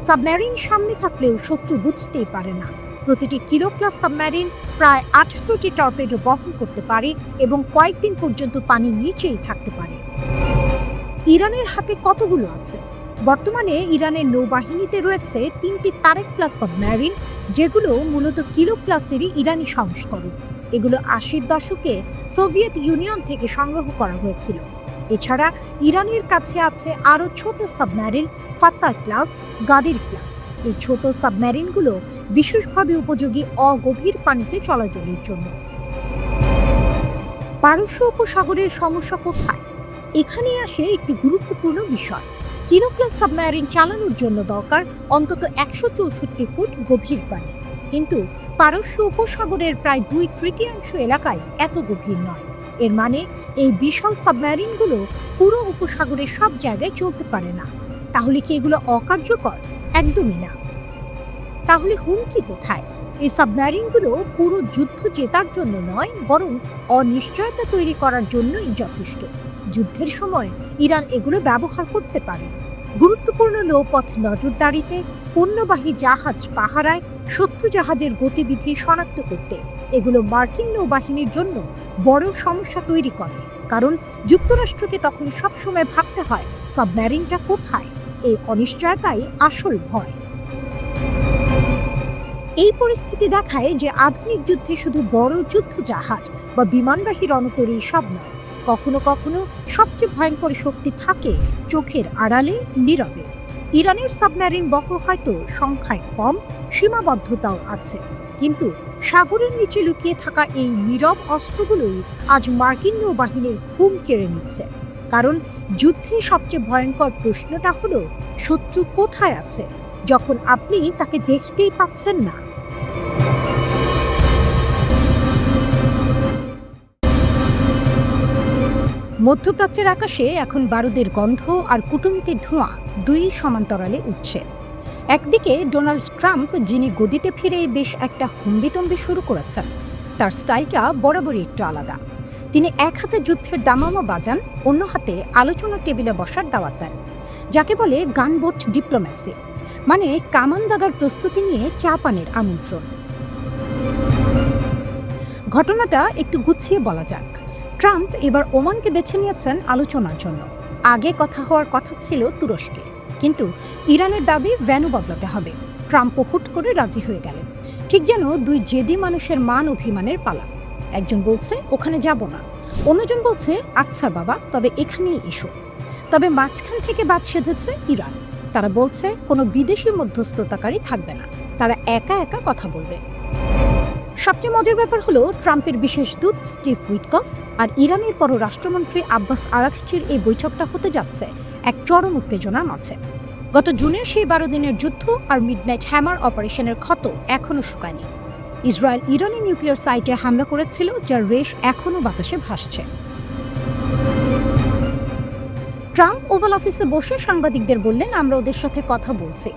সাবমেরিন সামনে থাকলেও শত্রু বুঝতেই পারে না। প্রতিটি কিলো ক্লাস সাবমেরিন প্রায় ১৮টি টর্পেডো বহন করতে পারে এবং কয়েকদিন পর্যন্ত পানির নিচেই থাকতে পারে। ইরানের হাতে কতগুলো আছে? বর্তমানে ইরানের নৌবাহিনীতে রয়েছে ৩টি তারেক ক্লাস সাবমেরিন, যেগুলো মূলত কিলো ক্লাসেরই ইরানি সংস্করণ। এগুলো ৮০-এর দশকে সোভিয়েত ইউনিয়ন থেকে সংগ্রহ করা হয়েছিল। এছাড়া ইরানের কাছে আছে আরও ছোট সাবমেরিন, ফাত্তা ক্লাস, গাদির ক্লাস। এই ছোট সাবমেরিনগুলো বিশেষভাবে উপযোগী অগভীর পানিতে চলাচলের জন্য। পারস্য উপসাগরের সমস্যা কোথায়? এখানে আসে একটি গুরুত্বপূর্ণ বিষয়। কিলো ক্লাস সাবমেরিন চালানোর জন্য দরকার অন্তত ১৬৪ ফুট গভীর পানি, কিন্তু পারস্য উপসাগরের প্রায় ২/৩ এলাকায় এত গভীর নয়। এর মানে এই বিশাল সাবমেরিনগুলো পুরো উপসাগরের সব জায়গায় চলতে পারে না। তাহলে কি এগুলো অকার্যকর? একদমই না। তাহলে হুমকি কোথায়? এই সাবমেরিনগুলো পুরো যুদ্ধ জেতার জন্য নয়, বরং অনিশ্চয়তা তৈরি করার জন্যই যথেষ্ট। যুদ্ধের সময় ইরান এগুলো ব্যবহার করতে পারে গুরুত্বপূর্ণ নৌপথ নজরদারিতে, পণ্যবাহী জাহাজ পাহারায়, শত্রু জাহাজের গতিবিধি শনাক্ত করতে। এগুলো মার্কিন নৌবাহিনীর জন্য বড় সমস্যা তৈরি করে, কারণ যুক্তরাষ্ট্রকে তখন সবসময় ভাবতে হয় সাবমেরিনটা কোথায়। এই অনিশ্চয়তাই আসল ভয়। এই পরিস্থিতি দেখায় যে আধুনিক যুদ্ধে শুধু বড় যুদ্ধ জাহাজ বা বিমানবাহী রণতরী সব নয়, কখনো কখনো সবচেয়ে ভয়ঙ্কর শক্তি থাকে চোখের আড়ালে, নীরবে। ইরানের সাবমেরিন বহর হয়তো সংখ্যায় কম, সীমাবদ্ধতাও আছে, কিন্তু সাগরের নিচে লুকিয়ে থাকা এই নীরব অস্ত্রগুলোই আজ মার্কিন নৌবাহিনীর ঘুম কেড়ে নিচ্ছে। কারণ যুদ্ধে সবচেয়ে ভয়ঙ্কর প্রশ্নটা হলো, শত্রু কোথায় আছে যখন আপনি তাকে দেখতেই পাচ্ছেন না? মধ্যপ্রাচ্যের আকাশে এখন বারুদের গন্ধ আর কূটনীতির ধোঁয়া দুই সমান্তরালে উঠছে। একদিকে ডোনাল্ড ট্রাম্প, যিনি গদিতে ফিরে বেশ একটা হম্বিতম্বি শুরু করেছেন। তার স্টাইলটা বরাবরই একটু আলাদা। তিনি এক হাতে যুদ্ধের দামামা বাজান, অন্য হাতে আলোচনার টেবিলে বসার দাওয়াত দেন, যাকে বলে গানবোট ডিপ্লোম্যাসি, মানে কামান দাগার প্রস্তুতি নিয়ে চা পানের আমন্ত্রণ। ঘটনাটা একটু গুছিয়ে বলা যাক। ট্রাম্প এবার ওমানকে বেছে নিয়েছেন আলোচনার জন্য। আগে কথা হওয়ার কথা ছিল তুরস্কে, কিন্তু ইরানের দাবি ভেন্যু বদলাতে হবে। ট্রাম্পও হুট করে রাজি হয়ে গেলেন, ঠিক যেন দুই জেদি মানুষের মান অভিমানের পালা। একজন বলছে ওখানে যাব না, অন্যজন বলছে আচ্ছা বাবা, তবে এখানেই এসো। তবে মাঝখান থেকে বাদ সেধেছে ইরান। তারা বলছে কোনো বিদেশি মধ্যস্থতাকারী থাকবে না, তারা একা একা কথা বলবে। সবচেয়ে মজার ব্যাপার হলো, ট্রাম্পের বিশেষ দূত স্টিভ উইটকফ আর ইরানের পররাষ্ট্রমন্ত্রী আব্বাস আরাকচির এই বৈঠকটা হতে যাচ্ছে এক চরম উত্তেজনার মাঝে। গত জুনের সেই ১২ দিনের যুদ্ধ আর মিডনাইট হ্যামার অপারেশনের ক্ষত এখনও শুকায়নি। ইসরায়েল ইরানি নিউক্লিয়ার সাইটে হামলা করেছিল, যার রেশ এখনও বাতাসে ভাসছে। ট্রাম্প ওভাল অফিসে বসে সাংবাদিকদের বললেন, আমরা ওদের সাথে কথা বলছি,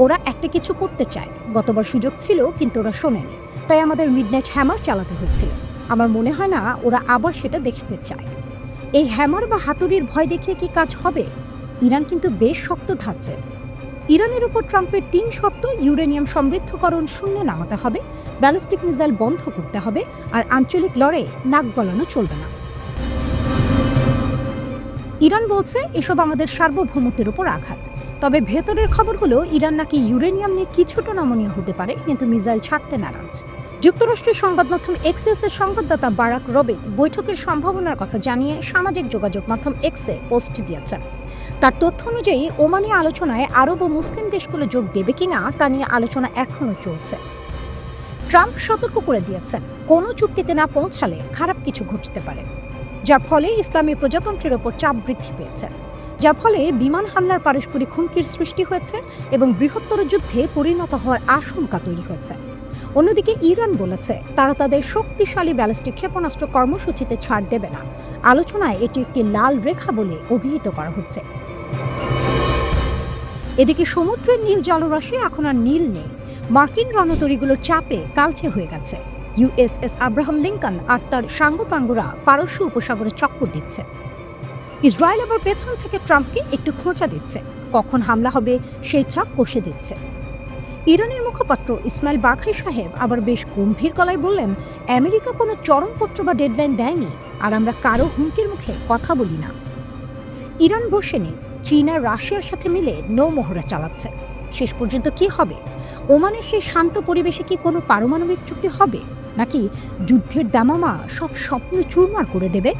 ওরা একটা কিছু করতে চায়। গতবার সুযোগ ছিল, কিন্তু ওরা শোনেনি, তাই আমাদের মিডনাইট হ্যামার চালাতে হয়েছিল। আমার মনে হয় না ওরা আবার সেটা দেখতে চায়। এই হ্যামার বা হাতুড়ির ভয় দেখিয়ে কি কাজ হবে? ইরান কিন্তু বেশ শক্ত ধাঁচে। ইরানের উপর ট্রাম্পের ৩ শর্ত: ইউরেনিয়াম সমৃদ্ধকরণ শূন্যে নামাতে হবে, ব্যালিস্টিক মিসাইল বন্ধ করতে হবে, আর আঞ্চলিক লড়াইয়ে নাক গলানো চলবে না। ইরান বলছে এসব আমাদের সার্বভৌমত্বের উপর আঘাত। তবে ভেতরের খবর হলো ইরান নাকি ইউরেনিয়াম নিয়ে কিছুটা নমনীয় হতে পারে, কিন্তু মিসাইল ছাড়তে নারাজ। যুক্তরাষ্ট্রের সংবাদ মাধ্যম এক্সিওসের সংবাদদাতা বারাক রবিট বৈঠকের সম্ভাবনার কথা জানিয়ে সামাজিক যোগাযোগ মাধ্যম এক্সে পোস্ট দিয়েছেন। তার তথ্য অনুযায়ী ওমানি আলোচনায় আরব ও মুসলিম দেশগুলো যোগ দেবে কিনা তা নিয়ে আলোচনা এখনও চলছে। ট্রাম্প সতর্ক করে দিয়েছেন, কোনো চুক্তিতে না পৌঁছালে খারাপ কিছু ঘটতে পারে, যার ফলে ইসলামী প্রজাতন্ত্রের ওপর চাপ বৃদ্ধি পেয়েছে, যার ফলে বিমান হামলার পারস্পরিক হুমকির সৃষ্টি হয়েছে এবং বৃহত্তর যুদ্ধে পরিণত হওয়ার আশঙ্কা তৈরি হয়েছে। অন্যদিকে ইরান বলেছে তারা তাদের শক্তিশালী ব্যালিস্টিক ক্ষেপণাস্ত্র কর্মসূচিতে ছাড় দেবে না। আলোচনায় এটি একটি লাল রেখা বলে অভিহিত করা হচ্ছে। এদিকে সমুদ্রের নীল জলরাশি এখন আর নীল নেই। মার্কিন রণতরীগুলোর চাপে কালচে হয়ে গেছে। ইউএসএস আব্রাহাম লিঙ্কন আর তার সাঙ্গপাঙ্গরা পারস্য উপসাগরে চক্কর দিচ্ছে। ইসরায়েল আবার পেছন থেকে ট্রাম্পকে একটু খোঁচা দিচ্ছে, কখন হামলা হবে সেই চাপ কষে দিচ্ছে। ইরানের মুখপাত্র ইসমাইল বাঘাই সাহেব আবার বেশ গম্ভীর গলায় বললেন, আমেরিকা কোনো চরমপত্র বা ডেডলাইন দেয়নি, আর আমরা কারো হুমকির মুখে কথা বলি না। ইরান বসেনি, চীন আর রাশিয়ার সাথে মিলে নৌমহড়া চালাচ্ছে। শেষ পর্যন্ত কি হবে? ওমানের সেই শান্ত পরিবেশে কি কোনো পারমাণবিক চুক্তি হবে, নাকি যুদ্ধের দামামা সব স্বপ্ন চুরমার করে দেবে?